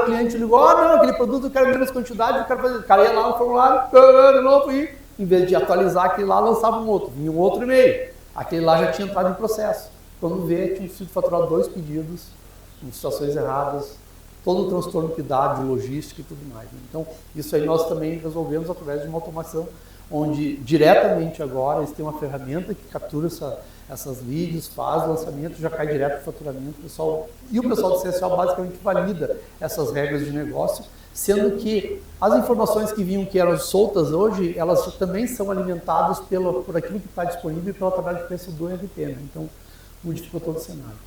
cliente ligou, não, aquele produto eu quero menos quantidade, eu quero fazer. O cara ia lá no formulário, de novo, e em vez de atualizar aquele lá, lançava um outro, vinha um outro e-mail. Aquele lá já tinha entrado em processo. Quando vê, tinha sido faturado 2 pedidos, em situações erradas, todo o transtorno que dá de logística e tudo mais. Então, isso aí nós também resolvemos através de uma automação, onde diretamente agora eles têm uma ferramenta que captura essas leads, faz o lançamento, já cai direto para o faturamento. E o pessoal do CSO basicamente valida essas regras de negócio, sendo que as informações que vinham que eram soltas hoje, elas também são alimentadas por aquilo que está disponível e pela tabela de preço do ERP, né? Então, modificou todo o cenário.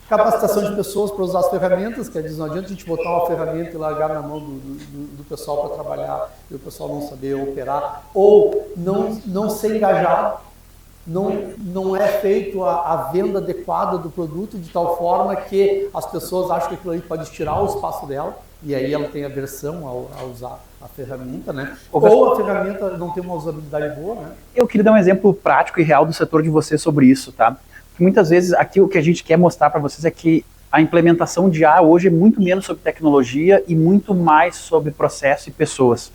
Capacitação de pessoas para usar as ferramentas, quer dizer, não adianta a gente botar uma ferramenta e largar na mão do pessoal para trabalhar e o pessoal não saber operar, ou não ser engajado, não é feito a venda adequada do produto de tal forma que as pessoas acham que aquilo aí pode tirar o espaço dela, e aí ela tem aversão a usar a ferramenta, né? Ou a ferramenta não tem uma usabilidade boa, né? Eu queria dar um exemplo prático e real do setor de vocês sobre isso, tá? Muitas vezes aqui o que a gente quer mostrar para vocês é que a implementação de IA hoje é muito menos sobre tecnologia e muito mais sobre processo e pessoas.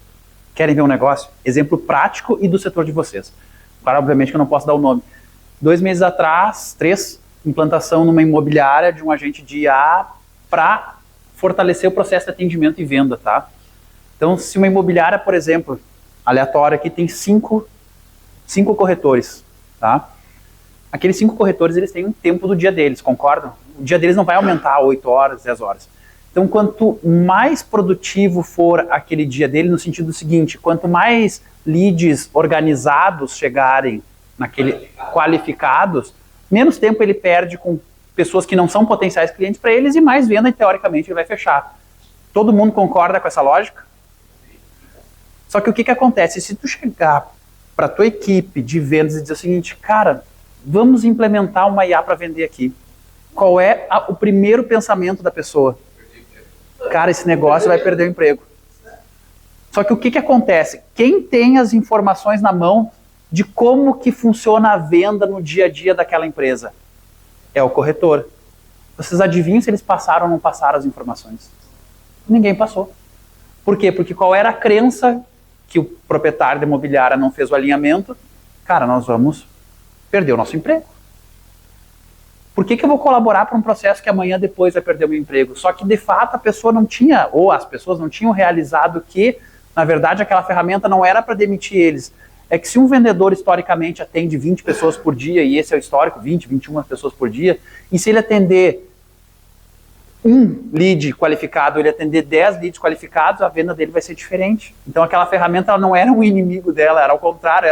Querem ver um negócio? Exemplo prático e do setor de vocês. Claro, obviamente que eu não posso dar o nome. 2 meses atrás, 3, implantação numa imobiliária de um agente de IA para fortalecer o processo de atendimento e venda, tá? Então, se uma imobiliária, por exemplo, aleatória aqui, tem 5 corretores, tá? Aqueles 5 corretores, eles têm um tempo do dia deles, concordam? O dia deles não vai aumentar a 8 horas, 10 horas. Então, quanto mais produtivo for aquele dia dele, no sentido seguinte, quanto mais leads organizados chegarem naquele qualificados, menos tempo ele perde com pessoas que não são potenciais clientes para eles e mais venda, e teoricamente, ele vai fechar. Todo mundo concorda com essa lógica? Só que o que acontece? Se tu chegar para a tua equipe de vendas e dizer o seguinte, cara, vamos implementar uma IA para vender aqui. Qual é o primeiro pensamento da pessoa? Cara, esse negócio vai perder o emprego. Só que o que acontece? Quem tem as informações na mão de como que funciona a venda no dia a dia daquela empresa? É o corretor. Vocês adivinham se eles passaram ou não passaram as informações? Ninguém passou. Por quê? Porque qual era a crença que o proprietário da imobiliária não fez o alinhamento? Cara, nós vamos perder o nosso emprego. Por que eu vou colaborar para um processo que amanhã depois vai perder o meu emprego? Só que, de fato, a pessoa não tinha, ou as pessoas não tinham realizado que, na verdade, aquela ferramenta não era para demitir eles. É que se um vendedor, historicamente, atende 20 pessoas por dia, e esse é o histórico, 20, 21 pessoas por dia, e se ele atender um lead qualificado, ele atender 10 leads qualificados, a venda dele vai ser diferente. Então, aquela ferramenta ela não era um inimigo dela, era ao contrário,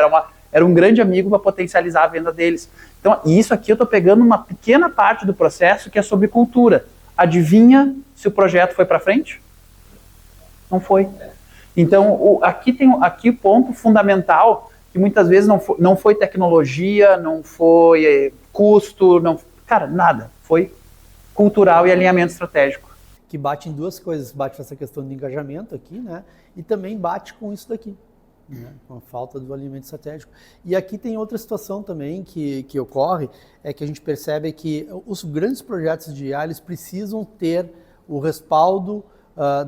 era um grande amigo para potencializar a venda deles. Então, isso aqui eu estou pegando uma pequena parte do processo que é sobre cultura. Adivinha se o projeto foi para frente? Não foi. Então, aqui o ponto fundamental, que muitas vezes não foi tecnologia, não foi custo, cara, nada. Foi cultural e alinhamento estratégico. Que bate em 2 coisas. Bate essa questão de engajamento aqui, né? E também bate com isso daqui. Né, com a falta do alinhamento estratégico. E aqui tem outra situação também que ocorre, é que a gente percebe que os grandes projetos de IA, eles precisam ter o respaldo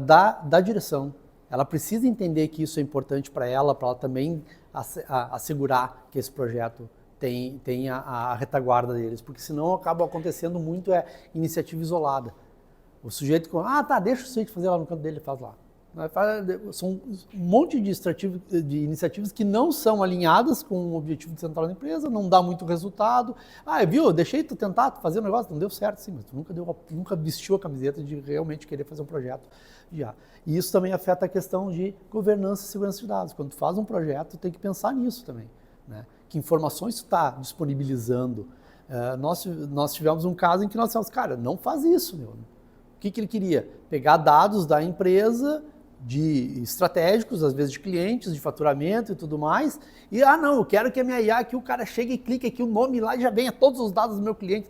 da direção. Ela precisa entender que isso é importante para ela também assegurar que esse projeto tem a retaguarda deles, porque senão acaba acontecendo muito iniciativa isolada. O sujeito, deixa o sujeito fazer lá no canto dele, faz lá. São um monte de iniciativas que não são alinhadas com o objetivo central da empresa, não dá muito resultado. Viu, deixei tu tentar fazer um negócio, não deu certo, sim, mas tu nunca vestiu a camiseta de realmente querer fazer um projeto já. E isso também afeta a questão de governança e segurança de dados. Quando tu faz um projeto, tu tem que pensar nisso também, né? Que informações tu está disponibilizando. Nós tivemos um caso em que nós dissemos, cara, não faz isso, meu. O que ele queria? Pegar dados da empresa, de estratégicos, às vezes de clientes, de faturamento e tudo mais, e eu quero que a minha IA aqui, o cara chegue e clique aqui o nome lá e já venha todos os dados do meu cliente,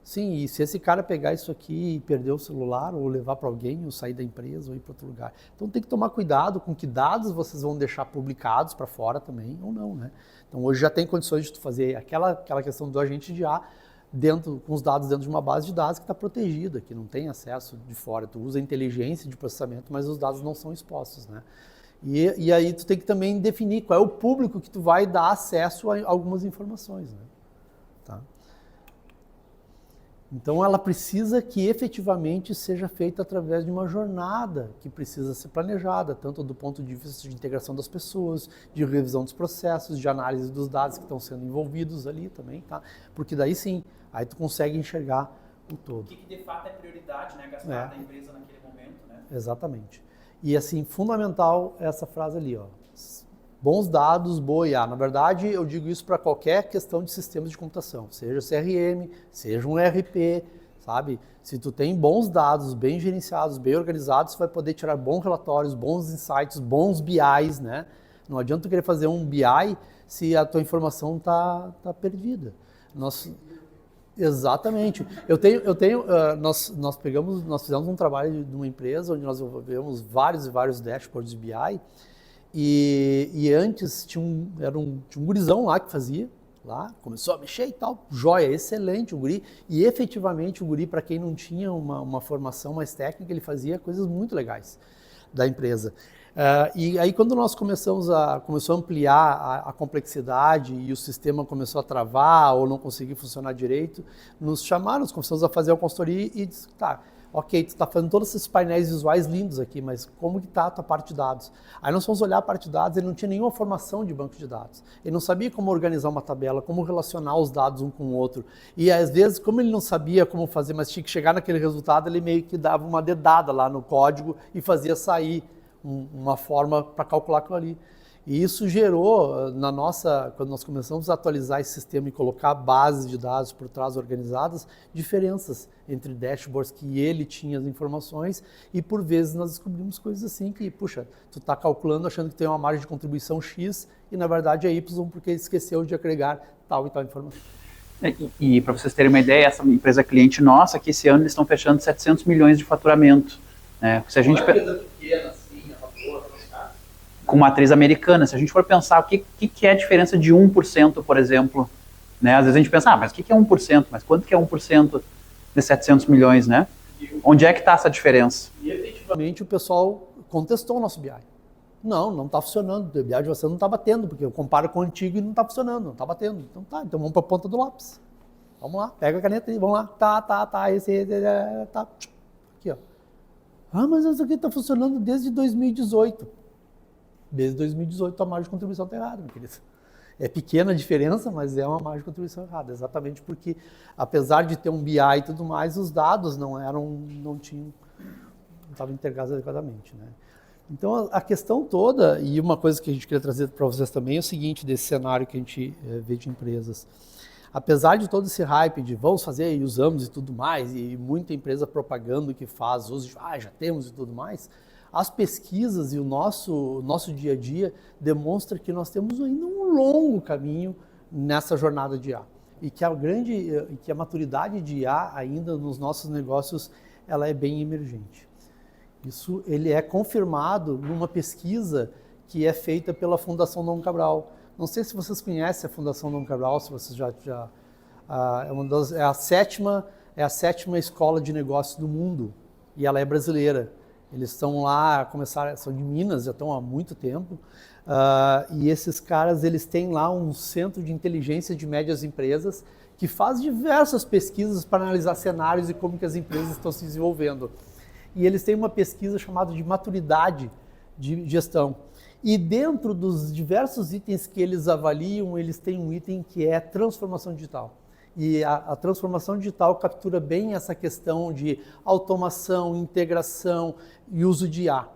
Sim, e se esse cara pegar isso aqui e perder o celular, ou levar para alguém, ou sair da empresa, ou ir para outro lugar. Então tem que tomar cuidado com que dados vocês vão deixar publicados para fora também, ou não, né? Então hoje já tem condições de tu fazer aquela questão do agente de IA, com os dados dentro de uma base de dados que está protegida, que não tem acesso de fora. Tu usa a inteligência de processamento, mas os dados não são expostos, né? E aí tu tem que também definir qual é o público que tu vai dar acesso a algumas informações, né? Tá? Então ela precisa que efetivamente seja feita através de uma jornada que precisa ser planejada, tanto do ponto de vista de integração das pessoas, de revisão dos processos, de análise dos dados que estão sendo envolvidos ali também, tá? Porque daí sim, aí tu consegue enxergar o todo. O que de fato é prioridade, né, Gaspar, da empresa naquele momento, né? Exatamente. E assim, fundamental essa frase ali, ó. Bons dados, boa IA. Na verdade, eu digo isso para qualquer questão de sistemas de computação, seja CRM, seja um ERP, sabe? Se tu tem bons dados, bem gerenciados, bem organizados, você vai poder tirar bons relatórios, bons insights, bons BIs, né? Não adianta tu querer fazer um BI se a tua informação tá perdida. Exatamente. Nós fizemos um trabalho de uma empresa onde nós desenvolvemos vários e vários dashboards de BI. E antes tinha um gurizão lá que fazia, começou a mexer e tal, joia, excelente o guri, e efetivamente o guri, para quem não tinha uma formação mais técnica, ele fazia coisas muito legais da empresa. E aí quando nós começou a ampliar a complexidade e o sistema começou a travar ou não conseguir funcionar direito, nos chamaram, nós começamos a fazer a consultoria e disse, tá, ok, tu está fazendo todos esses painéis visuais lindos aqui, mas como que está a tua parte de dados? Aí nós fomos olhar a parte de dados, ele não tinha nenhuma formação de banco de dados. Ele não sabia como organizar uma tabela, como relacionar os dados um com o outro. E às vezes, como ele não sabia como fazer, mas tinha que chegar naquele resultado, ele meio que dava uma dedada lá no código e fazia sair uma forma para calcular aquilo ali. E isso gerou, quando nós começamos a atualizar esse sistema e colocar bases de dados por trás organizadas, diferenças entre dashboards que ele tinha as informações e por vezes nós descobrimos coisas assim que, puxa, tu está calculando achando que tem uma margem de contribuição X e na verdade é Y porque esqueceu de agregar tal e tal informação. E para vocês terem uma ideia, essa empresa cliente nossa, que esse ano eles estão fechando 700 milhões de faturamento. Né? Se a gente com matriz americana, se a gente for pensar o que é a diferença de 1%, por exemplo, né? Às vezes a gente pensa, mas o que é 1%? Mas quanto que é 1% de 700 milhões, né? Onde é que está essa diferença? E efetivamente o pessoal contestou o nosso BI. Não está funcionando, o BI de você não está batendo, porque eu comparo com o antigo e não está funcionando, não está batendo. Então vamos para a ponta do lápis. Vamos lá, pega a caneta e vamos lá. Esse tá. Aqui, ó. Mas isso aqui está funcionando desde 2018. Desde 2018 a margem de contribuição está errada, meu querido. É pequena a diferença, mas é uma margem de contribuição errada, exatamente porque, apesar de ter um BI e tudo mais, os dados não estavam integrados adequadamente, né? Então, a questão toda, e uma coisa que a gente queria trazer para vocês também é o seguinte, desse cenário que a gente vê de empresas. Apesar de todo esse hype de vamos fazer e usamos e tudo mais, e muita empresa propagando que faz uso de já temos e tudo mais, as pesquisas e o nosso dia a dia demonstram que nós temos ainda um longo caminho nessa jornada de IA. E que a maturidade de IA ainda nos nossos negócios ela é bem emergente. Isso ele é confirmado numa pesquisa que é feita pela Fundação Dom Cabral. Não sei se vocês conhecem a Fundação Dom Cabral, se vocês é a sétima escola de negócios do mundo e ela é brasileira. Eles estão lá, são de Minas, já estão há muito tempo, e esses caras, eles têm lá um centro de inteligência de médias empresas que faz diversas pesquisas para analisar cenários e como que as empresas estão se desenvolvendo. E eles têm uma pesquisa chamada de maturidade de gestão. E dentro dos diversos itens que eles avaliam, eles têm um item que é transformação digital. E a transformação digital captura bem essa questão de automação, integração e uso de IA.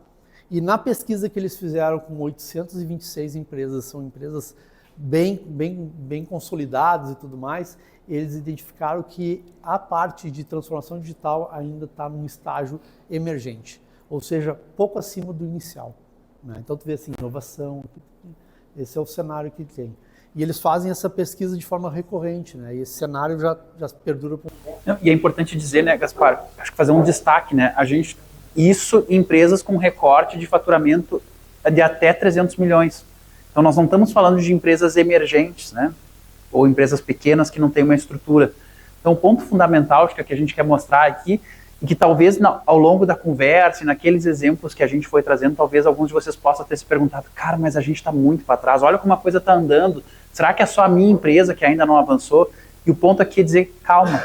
E na pesquisa que eles fizeram com 826 empresas, são empresas bem consolidadas e tudo mais, eles identificaram que a parte de transformação digital ainda está num estágio emergente, ou seja, pouco acima do inicial. Né? Então, tu vê assim, inovação, esse é o cenário que tem. E eles fazem essa pesquisa de forma recorrente, né? E esse cenário já perdura por um tempo. E é importante dizer, né, Gaspar, acho que fazer um destaque, né? Isso em empresas com recorte de faturamento de até 300 milhões. Então, nós não estamos falando de empresas emergentes, né? Ou empresas pequenas que não têm uma estrutura. Então, o ponto fundamental acho que a gente quer mostrar aqui, e que talvez ao longo da conversa e naqueles exemplos que a gente foi trazendo, talvez alguns de vocês possam ter se perguntado, cara, mas a gente está muito para trás, olha como a coisa está andando, será que é só a minha empresa que ainda não avançou? E o ponto aqui é dizer, calma,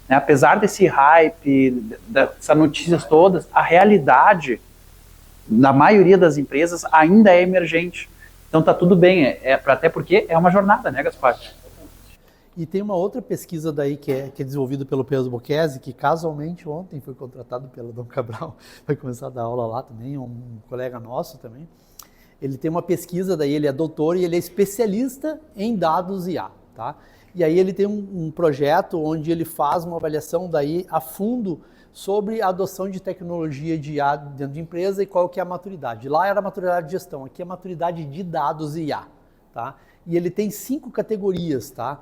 né? Apesar desse hype, dessas notícias todas, a realidade, na maioria das empresas, ainda é emergente. Então está tudo bem, até porque é uma jornada, né, Gaspar? E tem uma outra pesquisa daí que é desenvolvida pelo Pedro Bocchese, que casualmente ontem foi contratado pelo Dom Cabral, vai começar a dar aula lá também, um colega nosso também. Ele tem uma pesquisa daí, ele é doutor e ele é especialista em dados IA, tá? E aí ele tem um projeto onde ele faz uma avaliação daí a fundo sobre a adoção de tecnologia de IA dentro de empresa e qual que é a maturidade. Lá era a maturidade de gestão, aqui é a maturidade de dados IA, tá? E ele tem 5 categorias, tá?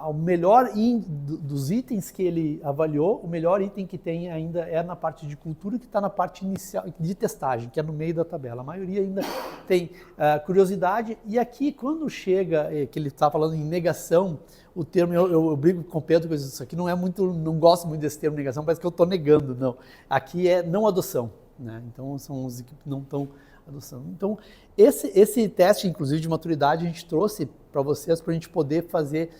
O melhor dos itens que ele avaliou, o melhor item que tem ainda é na parte de cultura, que está na parte inicial de testagem, que é no meio da tabela. A maioria ainda tem curiosidade. E aqui, quando chega, que ele está falando em negação, o termo, eu brigo com o Pedro, que isso aqui não gosto muito desse termo negação, parece que eu estou negando, não. Aqui é não adoção, né? Então, são os que não estão adoção. Então, esse teste, inclusive, de maturidade, a gente trouxe para vocês, para a gente poder fazer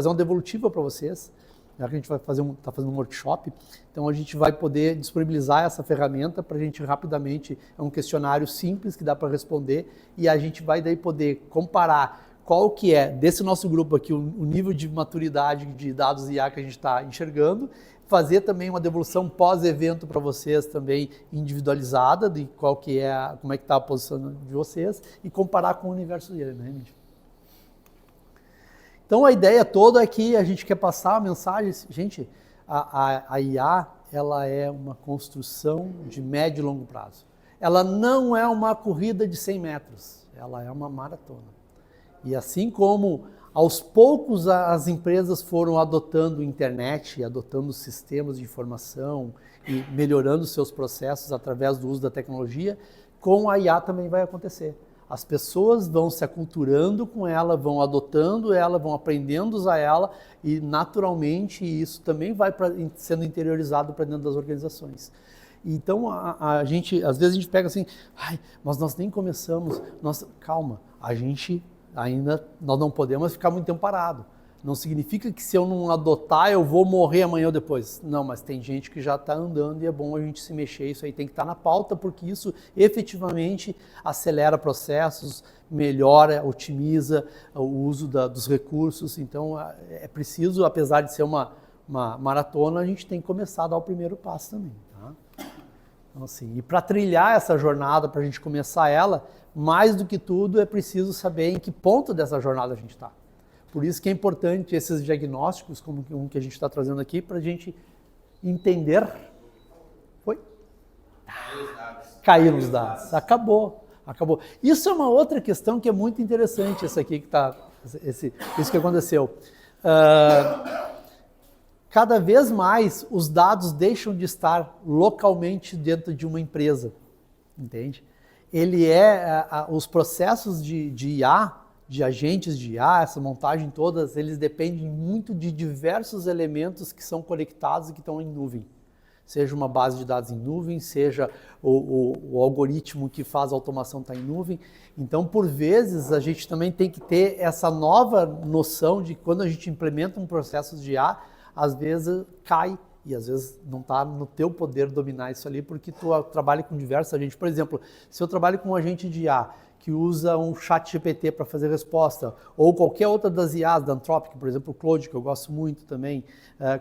uma devolutiva para vocês, já que a gente vai está fazendo um workshop, então a gente vai poder disponibilizar essa ferramenta para a gente rapidamente, é um questionário simples que dá para responder, e a gente vai daí poder comparar qual que é, desse nosso grupo aqui, o nível de maturidade de dados IA que a gente está enxergando, fazer também uma devolução pós-evento para vocês também individualizada, de qual que é, como é que está a posição de vocês, e comparar com o universo dele, né, gente? Então a ideia toda é que a gente quer passar a mensagem, gente, a IA, ela é uma construção de médio e longo prazo. Ela não é uma corrida de 100 metros, ela é uma maratona. E assim como aos poucos as empresas foram adotando internet, adotando sistemas de informação e melhorando seus processos através do uso da tecnologia, com a IA também vai acontecer. As pessoas vão se aculturando com ela, vão adotando ela, vão aprendendo a usar ela e naturalmente isso também vai sendo interiorizado para dentro das organizações. Então a gente, às vezes a gente pega assim, mas nós nem começamos, calma, nós não podemos ficar muito tempo parado. Não significa que se eu não adotar, eu vou morrer amanhã ou depois. Não, mas tem gente que já está andando e é bom a gente se mexer. Isso aí tem que estar na pauta, porque isso efetivamente acelera processos, melhora, otimiza o uso dos recursos. Então, é preciso, apesar de ser uma maratona, a gente tem que começar a dar o primeiro passo também. Tá? Então, assim, e para trilhar essa jornada, para a gente começar ela, mais do que tudo, é preciso saber em que ponto dessa jornada a gente está. Por isso que é importante esses diagnósticos, como um que a gente está trazendo aqui, para a gente entender. Foi? Caíram os dados. Acabou. Isso é uma outra questão que é muito interessante, essa aqui que está, isso que aconteceu. Cada vez mais os dados deixam de estar localmente dentro de uma empresa, entende? Os processos de IA, de agentes de IA, essa montagem todas, eles dependem muito de diversos elementos que são conectados e que estão em nuvem. seja uma base de dados em nuvem, seja o algoritmo que faz a automação está em nuvem. Então, por vezes, a gente também tem que ter essa nova noção de que quando a gente implementa um processo de IA, às vezes cai e às vezes não está no teu poder dominar isso ali, porque tu trabalha com diversos agentes. Por exemplo, se eu trabalho com um agente de IA que usa um chat GPT para fazer resposta, ou qualquer outra das IAs, da Anthropic, por exemplo, o Claude, que eu gosto muito também,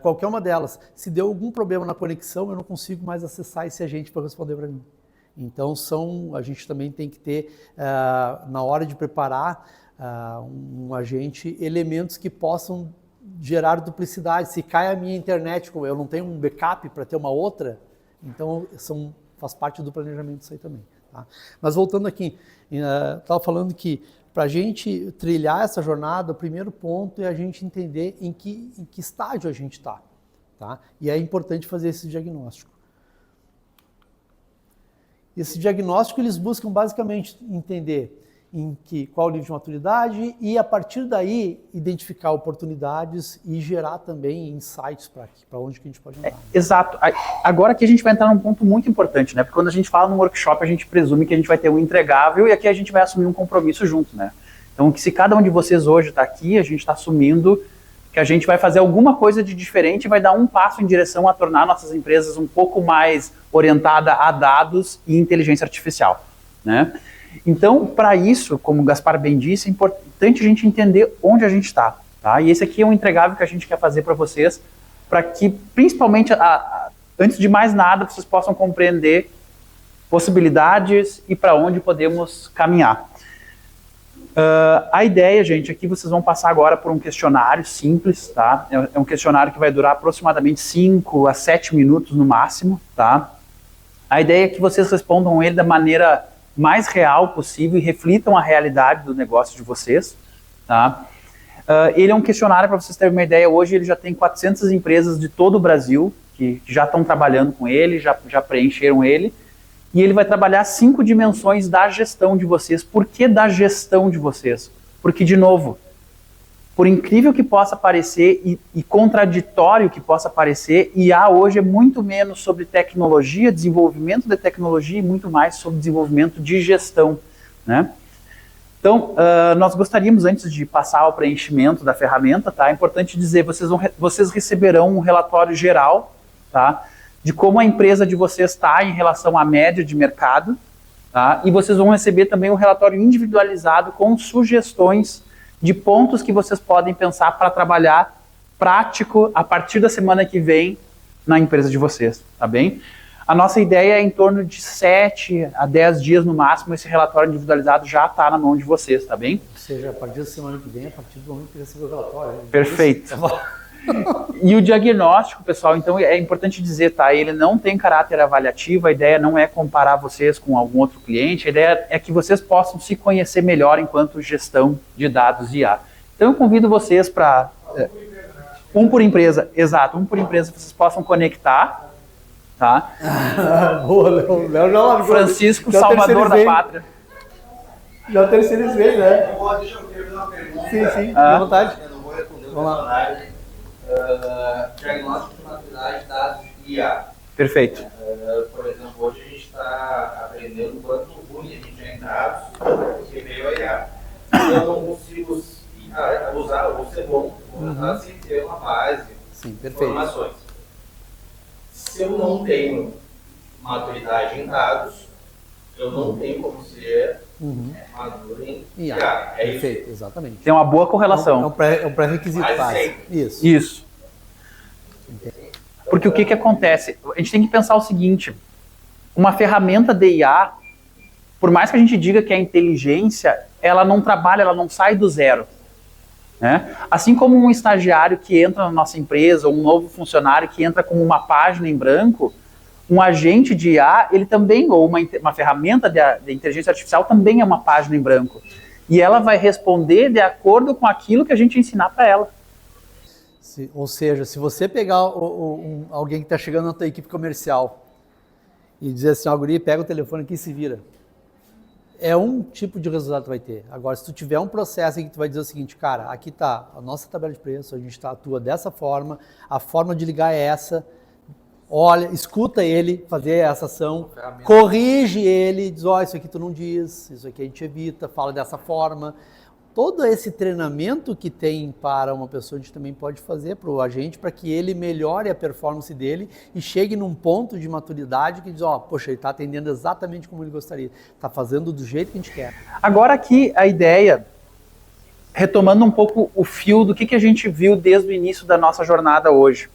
qualquer uma delas, se deu algum problema na conexão, eu não consigo mais acessar esse agente para responder para mim. Então, a gente também tem que ter, na hora de preparar um agente, elementos que possam gerar duplicidade. Se cai a minha internet, eu não tenho um backup para ter uma outra, então faz parte do planejamento isso aí também. Tá? Mas voltando aqui, estava falando que para a gente trilhar essa jornada, o primeiro ponto é a gente entender em que estágio a gente está. Tá? E é importante fazer esse diagnóstico. Esse diagnóstico eles buscam basicamente entender qual o nível de maturidade e, a partir daí, identificar oportunidades e gerar também insights para onde que a gente pode andar. Exato. Agora aqui a gente vai entrar num ponto muito importante, né? Porque quando a gente fala num workshop, a gente presume que a gente vai ter um entregável e aqui a gente vai assumir um compromisso junto, né? Então, que se cada um de vocês hoje está aqui, a gente está assumindo que a gente vai fazer alguma coisa de diferente e vai dar um passo em direção a tornar nossas empresas um pouco mais orientada a dados e inteligência artificial, né? Então, para isso, como o Gaspar bem disse, é importante a gente entender onde a gente está, tá? E esse aqui é um entregável que a gente quer fazer para vocês, para que, principalmente, antes de mais nada, vocês possam compreender possibilidades e para onde podemos caminhar. A ideia, gente, é que vocês vão passar agora por um questionário simples, tá? É um questionário que vai durar aproximadamente 5 a 7 minutos no máximo, tá? A ideia é que vocês respondam ele da maneira mais real possível e reflitam a realidade do negócio de vocês, tá? Ele é um questionário, para vocês terem uma ideia, hoje ele já tem 400 empresas de todo o Brasil que já estão trabalhando com ele, já preencheram ele, e ele vai trabalhar 5 dimensões da gestão de vocês. Por que da gestão de vocês? Porque, de novo, por incrível que possa parecer e contraditório que possa parecer, IA hoje é muito menos sobre tecnologia, desenvolvimento de tecnologia e muito mais sobre desenvolvimento de gestão, né? Então, nós gostaríamos, antes de passar ao preenchimento da ferramenta, tá? É importante dizer, vocês receberão um relatório geral, tá? De como a empresa de vocês está em relação à média de mercado, tá? E vocês vão receber também um relatório individualizado com sugestões de pontos que vocês podem pensar para trabalhar prático a partir da semana que vem na empresa de vocês, tá bem? A nossa ideia é em torno de 7 a 10 dias no máximo, esse relatório individualizado já está na mão de vocês, tá bem? Ou seja, a partir da semana que vem, a partir do momento que receber o relatório. Perfeito. E o diagnóstico, pessoal, então é importante dizer, tá? Ele não tem caráter avaliativo, a ideia não é comparar vocês com algum outro cliente, a ideia é que vocês possam se conhecer melhor enquanto gestão de dados IA. Então eu convido vocês para... um por empresa, exato, um por empresa, vocês possam conectar, tá? Boa, Léo já largou. Francisco, salvador da pátria. Já terceirizei, né? Deixa eu fazer uma pergunta. Sim, fique à vontade. Eu não vou responder o Vamos lá. Diagnóstico de maturidade de dados IA. Perfeito. Por exemplo, hoje a gente está aprendendo quanto ruim a gente é em dados, porque veio a IA. Então eu não consigo usar, ou ser bom, sem ter uma base Sim, de perfeito. informações. Se eu não tenho maturidade em dados, eu não tenho como ser maduro em IA. É isso. Perfeito, exatamente. Tem uma boa correlação. É um pré-requisito Mas básico. Isso. Isso. Porque o que acontece? A gente tem que pensar o seguinte, uma ferramenta de IA, por mais que a gente diga que é inteligência, ela não trabalha, ela não sai do zero, né? Assim como um estagiário que entra na nossa empresa, ou um novo funcionário que entra com uma página em branco, um agente de IA, ele também, ou uma ferramenta de inteligência artificial também é uma página em branco. E ela vai responder de acordo com aquilo que a gente ensinar para ela. Ou seja, se você pegar alguém que está chegando na tua equipe comercial e dizer assim, ó, guri, pega o telefone aqui e se vira. É um tipo de resultado que tu vai ter. Agora, se tu tiver um processo em que tu vai dizer o seguinte, cara, aqui está a nossa tabela de preço, a gente atua dessa forma, a forma de ligar é essa, olha, escuta ele fazer essa ação, corrige ele, diz, ó, isso aqui tu não diz, isso aqui a gente evita, fala dessa forma. Todo esse treinamento que tem para uma pessoa, a gente também pode fazer para o agente, para que ele melhore a performance dele e chegue num ponto de maturidade que diz, ó, poxa, ele está atendendo exatamente como ele gostaria, está fazendo do jeito que a gente quer. Agora aqui a ideia, retomando um pouco o fio do que a gente viu desde o início da nossa jornada hoje.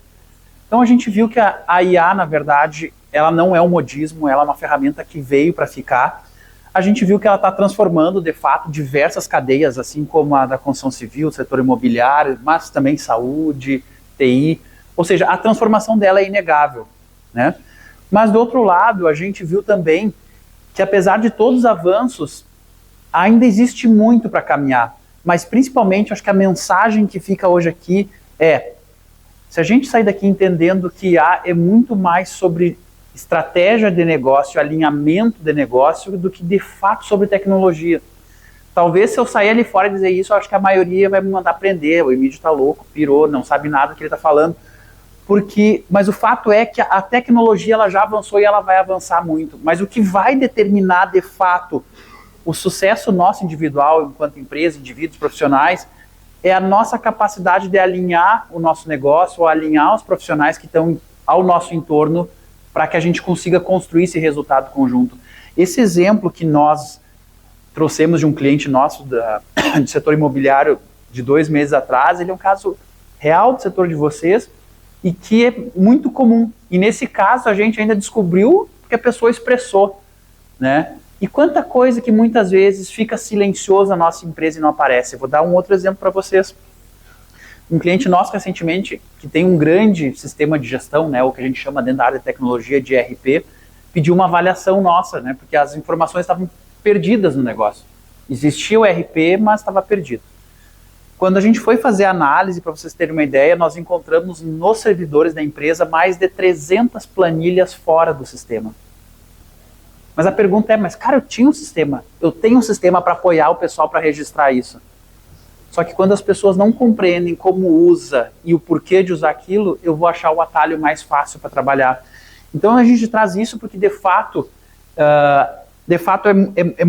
Então a gente viu que a IA, na verdade, ela não é um modismo, ela é uma ferramenta que veio para ficar. A gente viu que ela está transformando, de fato, diversas cadeias, assim como a da construção civil, setor imobiliário, mas também saúde, TI. Ou seja, a transformação dela é inegável, né? Mas, do outro lado, a gente viu também que, apesar de todos os avanços, ainda existe muito para caminhar. Mas, principalmente, acho que a mensagem que fica hoje aqui é: se a gente sair daqui entendendo que IA é muito mais sobre estratégia de negócio, alinhamento de negócio, do que de fato sobre tecnologia. Talvez se eu sair ali fora e dizer isso, eu acho que a maioria vai me mandar prender, o Emílio está louco, pirou, não sabe nada do que ele está falando. Mas o fato é que a tecnologia ela já avançou e ela vai avançar muito. Mas o que vai determinar de fato o sucesso nosso individual, enquanto empresa, indivíduos, profissionais, é a nossa capacidade de alinhar o nosso negócio, ou alinhar os profissionais que estão ao nosso entorno, para que a gente consiga construir esse resultado conjunto. Esse exemplo que nós trouxemos de um cliente nosso do setor imobiliário de 2 meses atrás, ele é um caso real do setor de vocês e que é muito comum. E nesse caso a gente ainda descobriu que a pessoa expressou, né? E quanta coisa que muitas vezes fica silencioso na nossa empresa e não aparece. Eu vou dar um outro exemplo para vocês. Um cliente nosso recentemente, que tem um grande sistema de gestão, né, o que a gente chama dentro da área de tecnologia de ERP, pediu uma avaliação nossa, né, porque as informações estavam perdidas no negócio. Existia o ERP, mas estava perdido. Quando a gente foi fazer a análise, para vocês terem uma ideia, nós encontramos nos servidores da empresa mais de 300 planilhas fora do sistema. Mas a pergunta é, mas cara, eu tinha um sistema, eu tenho um sistema para apoiar o pessoal para registrar isso. Só que quando as pessoas não compreendem como usa e o porquê de usar aquilo, eu vou achar o atalho mais fácil para trabalhar. Então a gente traz isso porque de fato é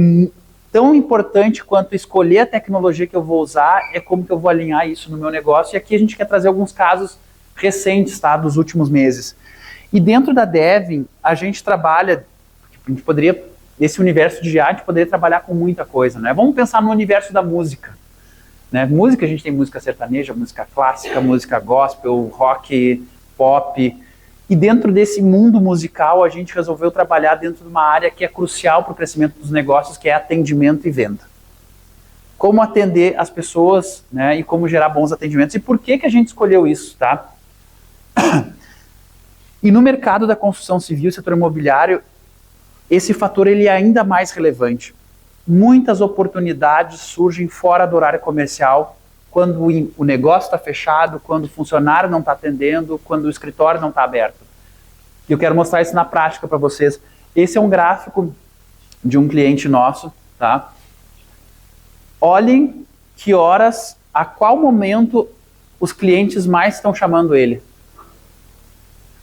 tão importante quanto escolher a tecnologia que eu vou usar, é como que eu vou alinhar isso no meu negócio. E aqui a gente quer trazer alguns casos recentes, tá, dos últimos meses. E dentro da Devin, a gente trabalha, a gente poderia, nesse universo de IA, a gente poderia trabalhar com muita coisa, né? Vamos pensar no universo da música. Né? Música, a gente tem música sertaneja, música clássica, música gospel, rock, pop. E dentro desse mundo musical, a gente resolveu trabalhar dentro de uma área que é crucial para o crescimento dos negócios, que é atendimento e venda. Como atender as pessoas, né, e como gerar bons atendimentos. E por que a gente escolheu isso, tá? E no mercado da construção civil, setor imobiliário, esse fator ele é ainda mais relevante. Muitas oportunidades surgem fora do horário comercial, quando o negócio está fechado, quando o funcionário não está atendendo, quando o escritório não está aberto. E eu quero mostrar isso na prática para vocês. Esse é um gráfico de um cliente nosso, tá? Olhem que horas, a qual momento os clientes mais estão chamando ele.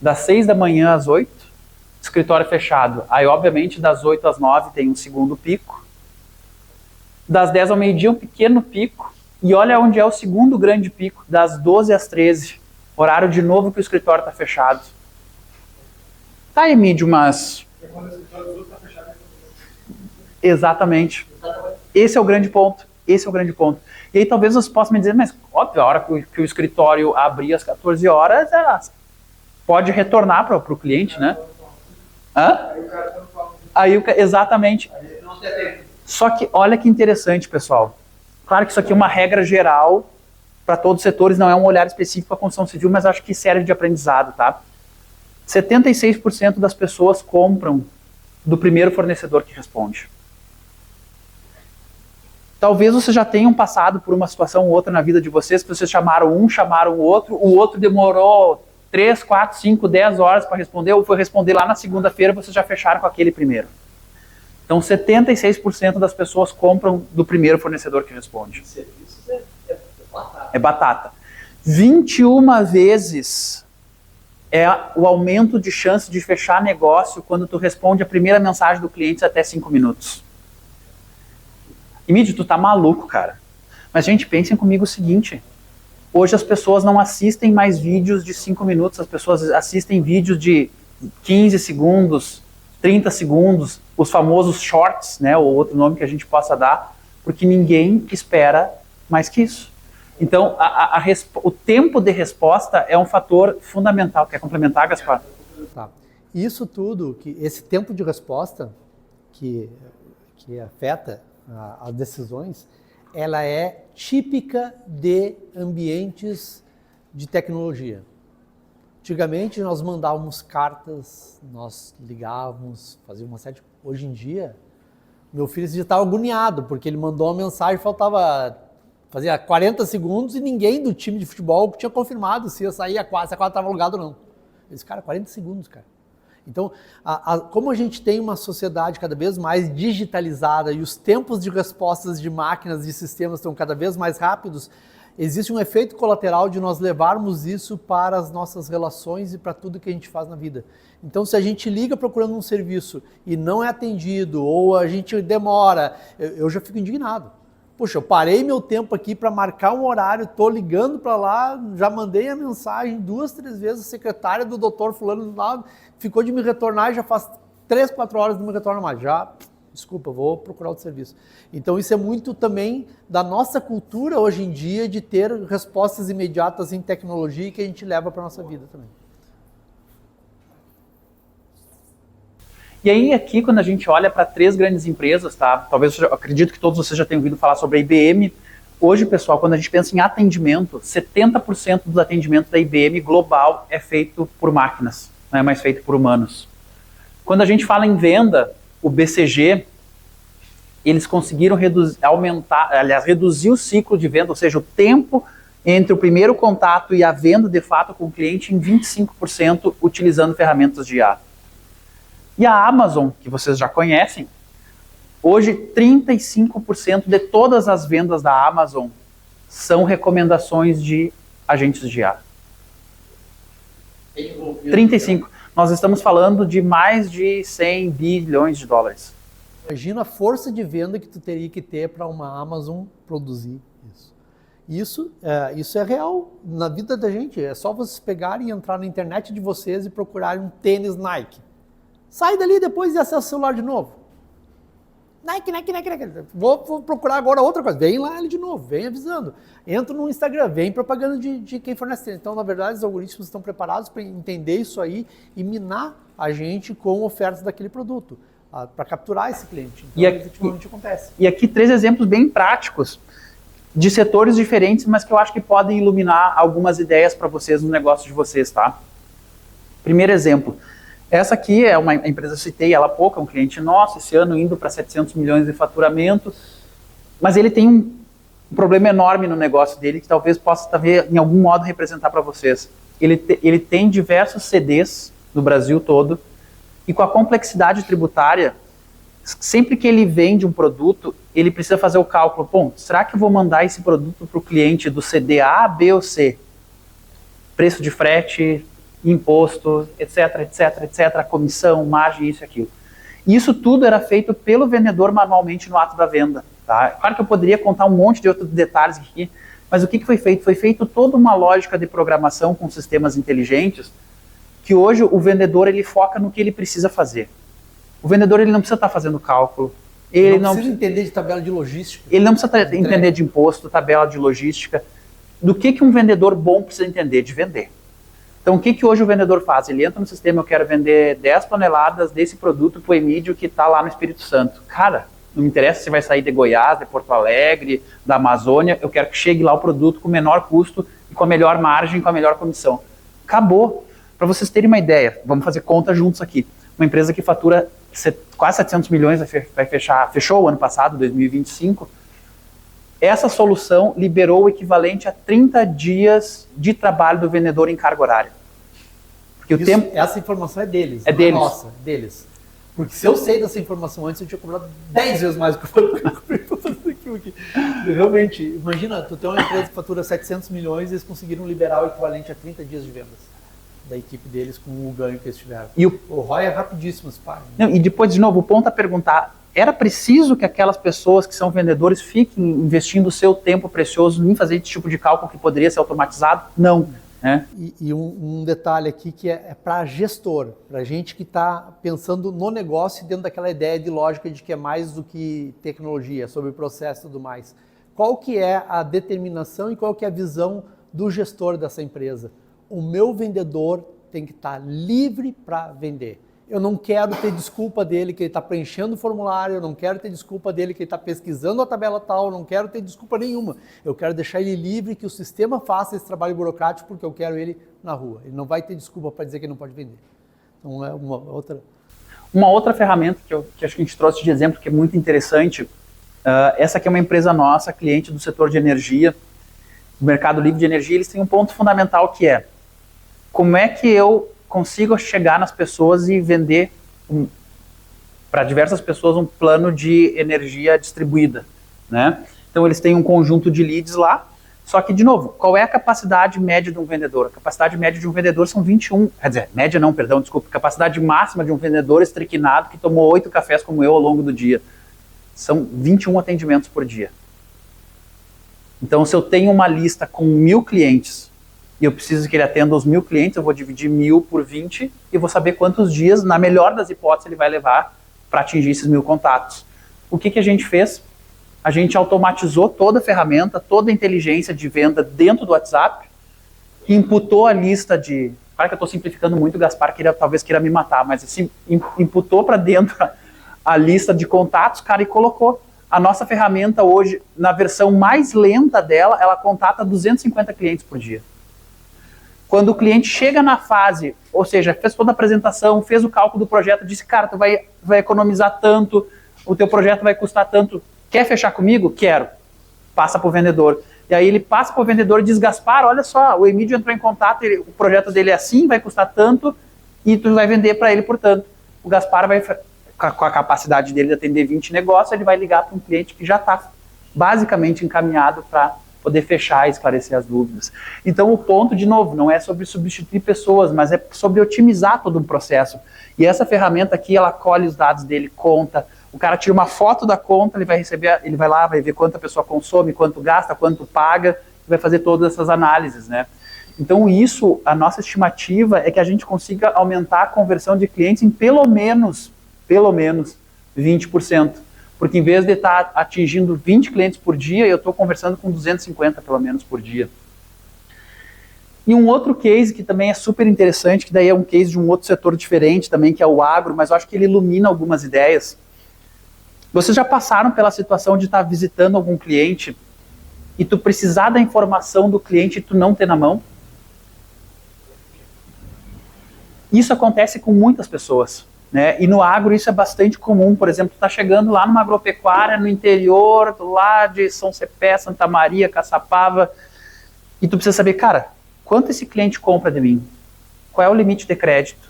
Das 6 da manhã às 8, escritório fechado. Aí, obviamente, das 8 às 9 tem um segundo pico. Das 10 ao meio-dia, um pequeno pico. E olha onde é o segundo grande pico, das 12 às 13. Horário de novo que o escritório está fechado. Tá aí, mídia, mas... Exatamente. Esse é o grande ponto. Esse é o grande ponto. E aí talvez vocês possam me dizer, mas óbvio, a hora que o escritório abrir às 14 horas, pode retornar para o cliente, né? Hã? Exatamente. Só que olha que interessante, pessoal. Claro que isso aqui é uma regra geral para todos os setores, não é um olhar específico para a construção civil, mas acho que serve de aprendizado, tá? 76% das pessoas compram do primeiro fornecedor que responde. Talvez vocês já tenham passado por uma situação ou outra na vida de vocês, que vocês chamaram o outro demorou 3, 4, 5, 10 horas para responder, ou foi responder lá na segunda-feira, vocês já fecharam com aquele primeiro. Então, 76% das pessoas compram do primeiro fornecedor que responde. É batata. 21 vezes é o aumento de chance de fechar negócio quando tu responde a primeira mensagem do cliente até 5 minutos. E Mídio, tu tá maluco, cara. Mas, gente, pensem comigo o seguinte. Hoje as pessoas não assistem mais vídeos de 5 minutos, as pessoas assistem vídeos de 15 segundos, 30 segundos, os famosos shorts, né, ou outro nome que a gente possa dar, porque ninguém espera mais que isso. Então, o tempo de resposta é um fator fundamental. Quer complementar, Gaspar? Tá. Isso tudo, esse tempo de resposta que afeta as decisões, ela é típica de ambientes de tecnologia. Antigamente nós mandávamos cartas, nós ligávamos, fazíamos uma série de... Hoje em dia, meu filho estava agoniado, porque ele mandou uma mensagem, fazia 40 segundos e ninguém do time de futebol tinha confirmado se ia sair se a quadra estava alugada ou não. Eu disse, cara, 40 segundos, cara. Então, como a gente tem uma sociedade cada vez mais digitalizada e os tempos de respostas de máquinas e sistemas estão cada vez mais rápidos, existe um efeito colateral de nós levarmos isso para as nossas relações e para tudo que a gente faz na vida. Então, se a gente liga procurando um serviço e não é atendido, ou a gente demora, eu já fico indignado. Poxa, eu parei meu tempo aqui para marcar um horário, estou ligando para lá, já mandei a mensagem 2, 3 vezes, a secretária do doutor fulano lá ficou de me retornar e já faz 3, 4 horas não me retorna mais. Desculpa, vou procurar outro serviço. Então isso é muito também da nossa cultura hoje em dia de ter respostas imediatas em tecnologia que a gente leva para a nossa vida também. E aí aqui, quando a gente olha para 3 grandes empresas, tá? Talvez eu acredito que todos vocês já tenham ouvido falar sobre a IBM. Hoje, pessoal, quando a gente pensa em atendimento, 70% dos atendimentos da IBM global é feito por máquinas, não é mais feito por humanos. Quando a gente fala em venda, o BCG, eles conseguiram reduzir o ciclo de venda, ou seja, o tempo entre o primeiro contato e a venda de fato com o cliente em 25% utilizando ferramentas de IA. E a Amazon, que vocês já conhecem, hoje 35% de todas as vendas da Amazon são recomendações de agentes de IA. 35%. Nós estamos falando de mais de 100 bilhões de dólares. Imagina a força de venda que tu teria que ter para uma Amazon produzir isso. Isso é real na vida da gente. É só vocês pegarem e entrar na internet de vocês e procurarem um tênis Nike. Sai dali depois e acessa o celular de novo. Nike. Vou procurar agora outra coisa. Vem lá ele de novo, vem avisando. Entro no Instagram, vem propaganda de quem fornece tênis. Então, na verdade, os algoritmos estão preparados para entender isso aí e minar a gente com ofertas daquele produto, para capturar esse cliente. Então, efetivamente acontece. E aqui 3 exemplos bem práticos de setores diferentes, mas que eu acho que podem iluminar algumas ideias para vocês no negócio de vocês, tá? Primeiro exemplo. Essa aqui é uma empresa, citei ela há pouco, é um cliente nosso, esse ano indo para 700 milhões de faturamento, mas ele tem um problema enorme no negócio dele que talvez possa em algum modo representar para vocês. Ele tem diversos CDs no Brasil todo e com a complexidade tributária, sempre que ele vende um produto, ele precisa fazer o cálculo, bom, será que eu vou mandar esse produto para o cliente do CD A, B ou C? Preço de frete, imposto, etc, comissão, margem, isso e aquilo. Isso tudo era feito pelo vendedor manualmente no ato da venda. Tá? Claro que eu poderia contar um monte de outros detalhes aqui, mas o que foi feito? Foi feito toda uma lógica de programação com sistemas inteligentes, que hoje o vendedor ele foca no que ele precisa fazer. O vendedor ele não precisa estar fazendo cálculo, ele não precisa entender de tabela de logística. Ele não precisa entender de imposto, tabela de logística. Do que um vendedor bom precisa entender? De vender. Então, o que hoje o vendedor faz? Ele entra no sistema, eu quero vender 10 toneladas desse produto para o Emídio que está lá no Espírito Santo. Cara, não me interessa se vai sair de Goiás, de Porto Alegre, da Amazônia, eu quero que chegue lá o produto com o menor custo e com a melhor margem, com a melhor comissão. Acabou. Para vocês terem uma ideia, vamos fazer conta juntos aqui. Uma empresa que fatura quase 700 milhões, fechou o ano passado, 2025, essa solução liberou o equivalente a 30 dias de trabalho do vendedor em carga horária. Porque essa informação é deles. É deles. Nossa, deles. Porque se eu sei dessa informação antes, eu tinha cobrado 10 vezes mais do que eu falei para fazer aquilo aqui. Realmente, imagina, tu tem uma empresa que fatura 700 milhões e eles conseguiram liberar o equivalente a 30 dias de vendas. da equipe deles com o ganho que eles tiveram. E o ROI é rapidíssimo, Spar. Não, e depois, de novo, o ponto a perguntar, era preciso que aquelas pessoas que são vendedores fiquem investindo o seu tempo precioso em fazer esse tipo de cálculo que poderia ser automatizado? Não. Né? E um detalhe aqui que é para gestor, para gente que está pensando no negócio dentro daquela ideia de lógica de que é mais do que tecnologia, sobre processo e tudo mais. Qual que é a determinação e qual que é a visão do gestor dessa empresa? O meu vendedor tem que estar livre para vender. Eu não quero ter desculpa dele que ele está preenchendo o formulário, eu não quero ter desculpa dele que ele está pesquisando a tabela tal, eu não quero ter desculpa nenhuma. Eu quero deixar ele livre, que o sistema faça esse trabalho burocrático porque eu quero ele na rua. Ele não vai ter desculpa para dizer que ele não pode vender. Então é uma outra... Uma outra ferramenta que acho que a gente trouxe de exemplo que é muito interessante, essa aqui é uma empresa nossa, cliente do setor de energia, do Mercado Livre de Energia, eles têm um ponto fundamental que é como é que eu consigo chegar nas pessoas e vender para diversas pessoas um plano de energia distribuída, né? Então eles têm um conjunto de leads lá, só que, de novo, qual é a capacidade média de um vendedor? A capacidade média de um vendedor são 21, quer dizer, média não, perdão, desculpa, capacidade máxima de um vendedor estriquinado que tomou 8 cafés como eu ao longo do dia. São 21 atendimentos por dia. Então, se eu tenho uma lista com 1.000 clientes, e eu preciso que ele atenda os 1.000 clientes, eu vou dividir 1.000 por 20 e vou saber quantos dias, na melhor das hipóteses, ele vai levar para atingir esses 1.000 contatos. O que a gente fez? A gente automatizou toda a ferramenta, toda a inteligência de venda dentro do WhatsApp, imputou a lista de... Claro que eu estou simplificando muito, o Gaspar talvez queira me matar, mas assim, imputou para dentro a lista de contatos, cara, e colocou. A nossa ferramenta hoje, na versão mais lenta dela, ela contata 250 clientes por dia. Quando o cliente chega na fase, ou seja, fez toda a apresentação, fez o cálculo do projeto, disse, cara, tu vai economizar tanto, o teu projeto vai custar tanto, quer fechar comigo? Quero. Passa para o vendedor. E aí ele passa para o vendedor e diz, Gaspar, olha só, o Emílio entrou em contato, o projeto dele é assim, vai custar tanto, e tu vai vender para ele por tanto. O Gaspar vai, com a capacidade dele de atender 20 negócios, ele vai ligar para um cliente que já está basicamente encaminhado para poder fechar e esclarecer as dúvidas. Então o ponto, de novo, não é sobre substituir pessoas, mas é sobre otimizar todo um processo. E essa ferramenta aqui, ela colhe os dados dele, conta, o cara tira uma foto da conta, ele vai receber, ele vai lá, vai ver quanto a pessoa consome, quanto gasta, quanto paga, e vai fazer todas essas análises, né? Então isso, a nossa estimativa é que a gente consiga aumentar a conversão de clientes em pelo menos 20%. Porque em vez de estar atingindo 20 clientes por dia, eu estou conversando com 250 pelo menos por dia. E um outro case que também é super interessante, que daí é um case de um outro setor diferente também, que é o agro, mas eu acho que ele ilumina algumas ideias. Vocês já passaram pela situação de estar visitando algum cliente e tu precisar da informação do cliente e tu não ter na mão? Isso acontece com muitas pessoas. Né? E no agro isso é bastante comum. Por exemplo, tu está chegando lá numa agropecuária no interior, lá de São Cepé, Santa Maria, Caçapava, e tu precisa saber, cara, quanto esse cliente compra de mim? Qual é o limite de crédito?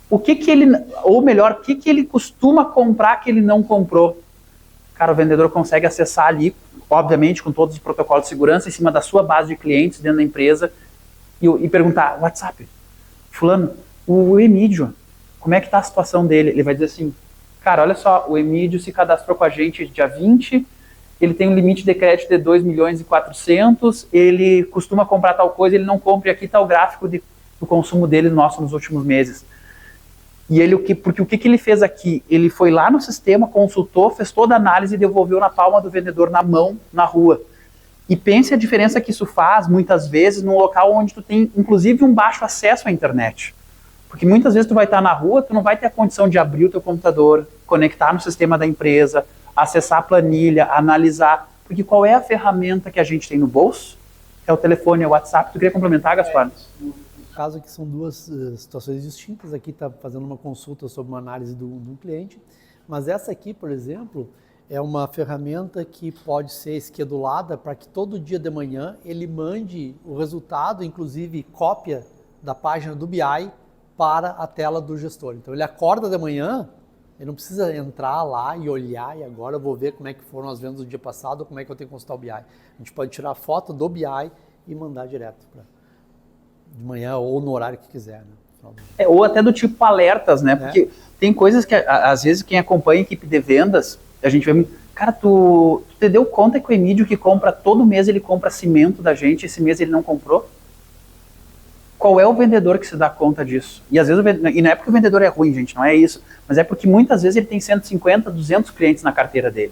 O que ele, ou melhor, o que ele costuma comprar que ele não comprou? Cara, o vendedor consegue acessar ali, obviamente com todos os protocolos de segurança, em cima da sua base de clientes dentro da empresa, e perguntar, WhatsApp, fulano, o Emílio, como é que está a situação dele? Ele vai dizer assim, cara, olha só, o Emílio se cadastrou com a gente dia 20, ele tem um limite de crédito de 2.400.000, ele costuma comprar tal coisa, ele não compra, e aqui está o gráfico do consumo dele nosso nos últimos meses. E ele, porque o que ele fez aqui? Ele foi lá no sistema, consultou, fez toda a análise e devolveu na palma do vendedor, na mão, na rua. E pense a diferença que isso faz, muitas vezes, num local onde tu tem, inclusive, um baixo acesso à internet. Porque muitas vezes tu vai estar na rua, tu não vai ter a condição de abrir o teu computador, conectar no sistema da empresa, acessar a planilha, analisar. Porque qual é a ferramenta que a gente tem no bolso? É o telefone, é o WhatsApp. Tu queria complementar, Gaspar? No caso aqui são duas situações distintas. Aqui está fazendo uma consulta sobre uma análise do cliente. Mas essa aqui, por exemplo, é uma ferramenta que pode ser esquedulada para que todo dia de manhã ele mande o resultado, inclusive cópia da página do BI, para a tela do gestor. Então ele acorda de manhã, ele não precisa entrar lá e olhar, e agora eu vou ver como é que foram as vendas do dia passado, ou como é que eu tenho que consultar o BI. A gente pode tirar a foto do BI e mandar direto para... de manhã ou no horário que quiser. Né? Ou até do tipo alertas, né? Porque tem coisas que, às vezes, quem acompanha a equipe de vendas, a gente vê, cara, tu te deu conta que o Emílio que compra todo mês, ele compra cimento da gente, esse mês ele não comprou? Qual é o vendedor que se dá conta disso? E às vezes, e não é porque o vendedor é ruim, gente, não é isso, mas é porque muitas vezes ele tem 150, 200 clientes na carteira dele.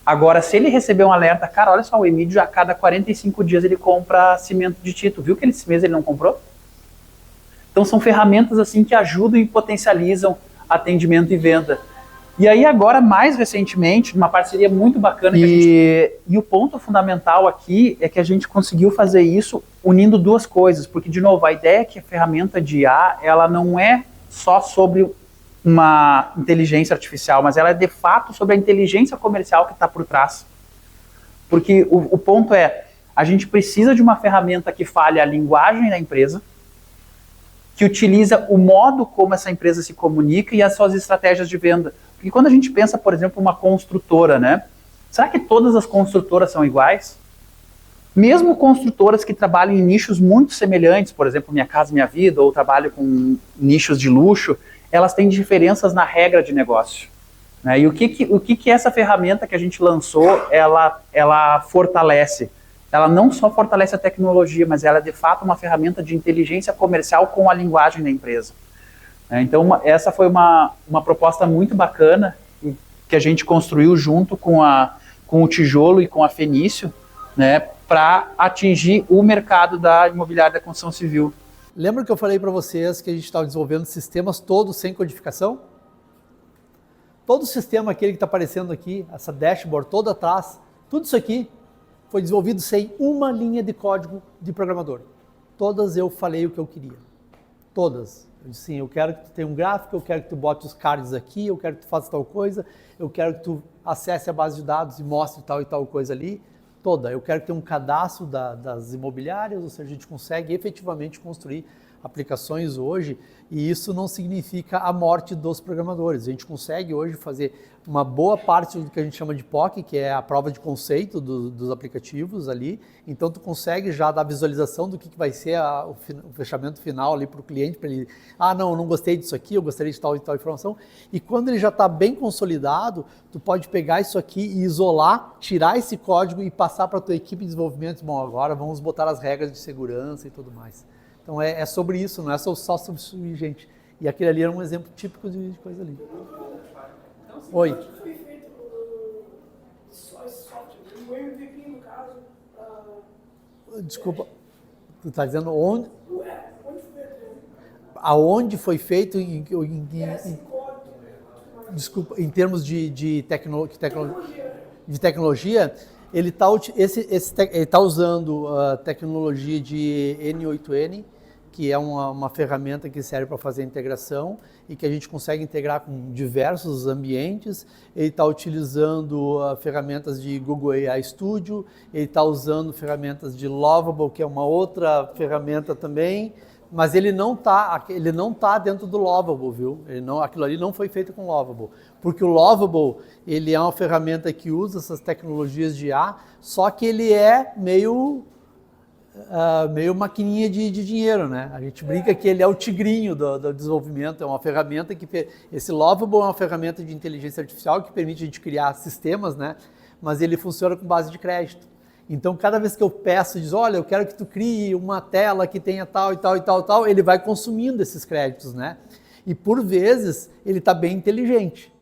Agora, se ele receber um alerta, cara, olha só, o Emílio a cada 45 dias ele compra cimento de Tito, viu que esse mês ele não comprou? Então são ferramentas assim que ajudam e potencializam atendimento e venda. E aí agora, mais recentemente, uma parceria muito bacana e o ponto fundamental aqui é que a gente conseguiu fazer isso unindo duas coisas, porque, de novo, a ideia é que a ferramenta de IA, ela não é só sobre uma inteligência artificial, mas ela é, de fato, sobre a inteligência comercial que está por trás. Porque o ponto é, a gente precisa de uma ferramenta que fale a linguagem da empresa, que utiliza o modo como essa empresa se comunica e as suas estratégias de venda. Porque quando a gente pensa, por exemplo, uma construtora, né? Será que todas as construtoras são iguais? Mesmo construtoras que trabalham em nichos muito semelhantes, por exemplo, Minha Casa Minha Vida, ou trabalham com nichos de luxo, elas têm diferenças na regra de negócio. Né? E o que essa ferramenta que a gente lançou, ela fortalece? Ela não só fortalece a tecnologia, mas ela é de fato uma ferramenta de inteligência comercial com a linguagem da empresa. Então essa foi uma proposta muito bacana que a gente construiu junto com o Tijolo e com a Fenício, né, para atingir o mercado da imobiliária da construção civil. Lembra que eu falei para vocês que a gente estava desenvolvendo sistemas todos sem codificação? Todo o sistema, aquele que está aparecendo aqui, essa dashboard toda atrás, tudo isso aqui foi desenvolvido sem uma linha de código de programador. Todas eu falei o que eu queria. Todas. Eu disse assim, eu quero que tu tenha um gráfico, eu quero que tu bote os cards aqui, eu quero que tu faça tal coisa, eu quero que tu acesse a base de dados e mostre tal e tal coisa ali. Toda. Eu quero que tenha um cadastro das imobiliárias, ou seja, a gente consegue efetivamente construir aplicações hoje, e isso não significa a morte dos programadores. A gente consegue hoje fazer uma boa parte do que a gente chama de POC, que é a prova de conceito dos aplicativos ali. Então tu consegue já dar visualização do que vai ser o fechamento final ali para o cliente, para ele, não gostei disso aqui, eu gostaria de tal e tal informação. E quando ele já está bem consolidado, tu pode pegar isso aqui e isolar, tirar esse código e passar para a tua equipe de desenvolvimento. Bom, agora vamos botar as regras de segurança e tudo mais. Então é sobre isso, não é só substituir gente. E aquele ali era um exemplo típico de coisa ali. Oi. Foi feito só esse software, o MVP no caso. Desculpa, tu está dizendo onde? Onde foi feito? Aonde foi feito desculpa, em termos de tecnologia, ele está usando a tecnologia de N8N, que é uma ferramenta que serve para fazer a integração e que a gente consegue integrar com diversos ambientes. Ele está utilizando ferramentas de Google AI Studio, ele está usando ferramentas de Lovable, que é uma outra ferramenta também, mas ele não tá dentro do Lovable, viu? Aquilo ali não foi feito com Lovable, porque o Lovable ele é uma ferramenta que usa essas tecnologias de IA, só que ele é meio maquininha de dinheiro, né? A gente brinca que ele é o tigrinho do desenvolvimento, é uma ferramenta esse Lovable é uma ferramenta de inteligência artificial que permite a gente criar sistemas, né? Mas ele funciona com base de crédito. Então, cada vez que eu peço, diz, olha, eu quero que tu crie uma tela que tenha tal e tal e tal e tal, ele vai consumindo esses créditos, né? E por vezes ele está bem inteligente.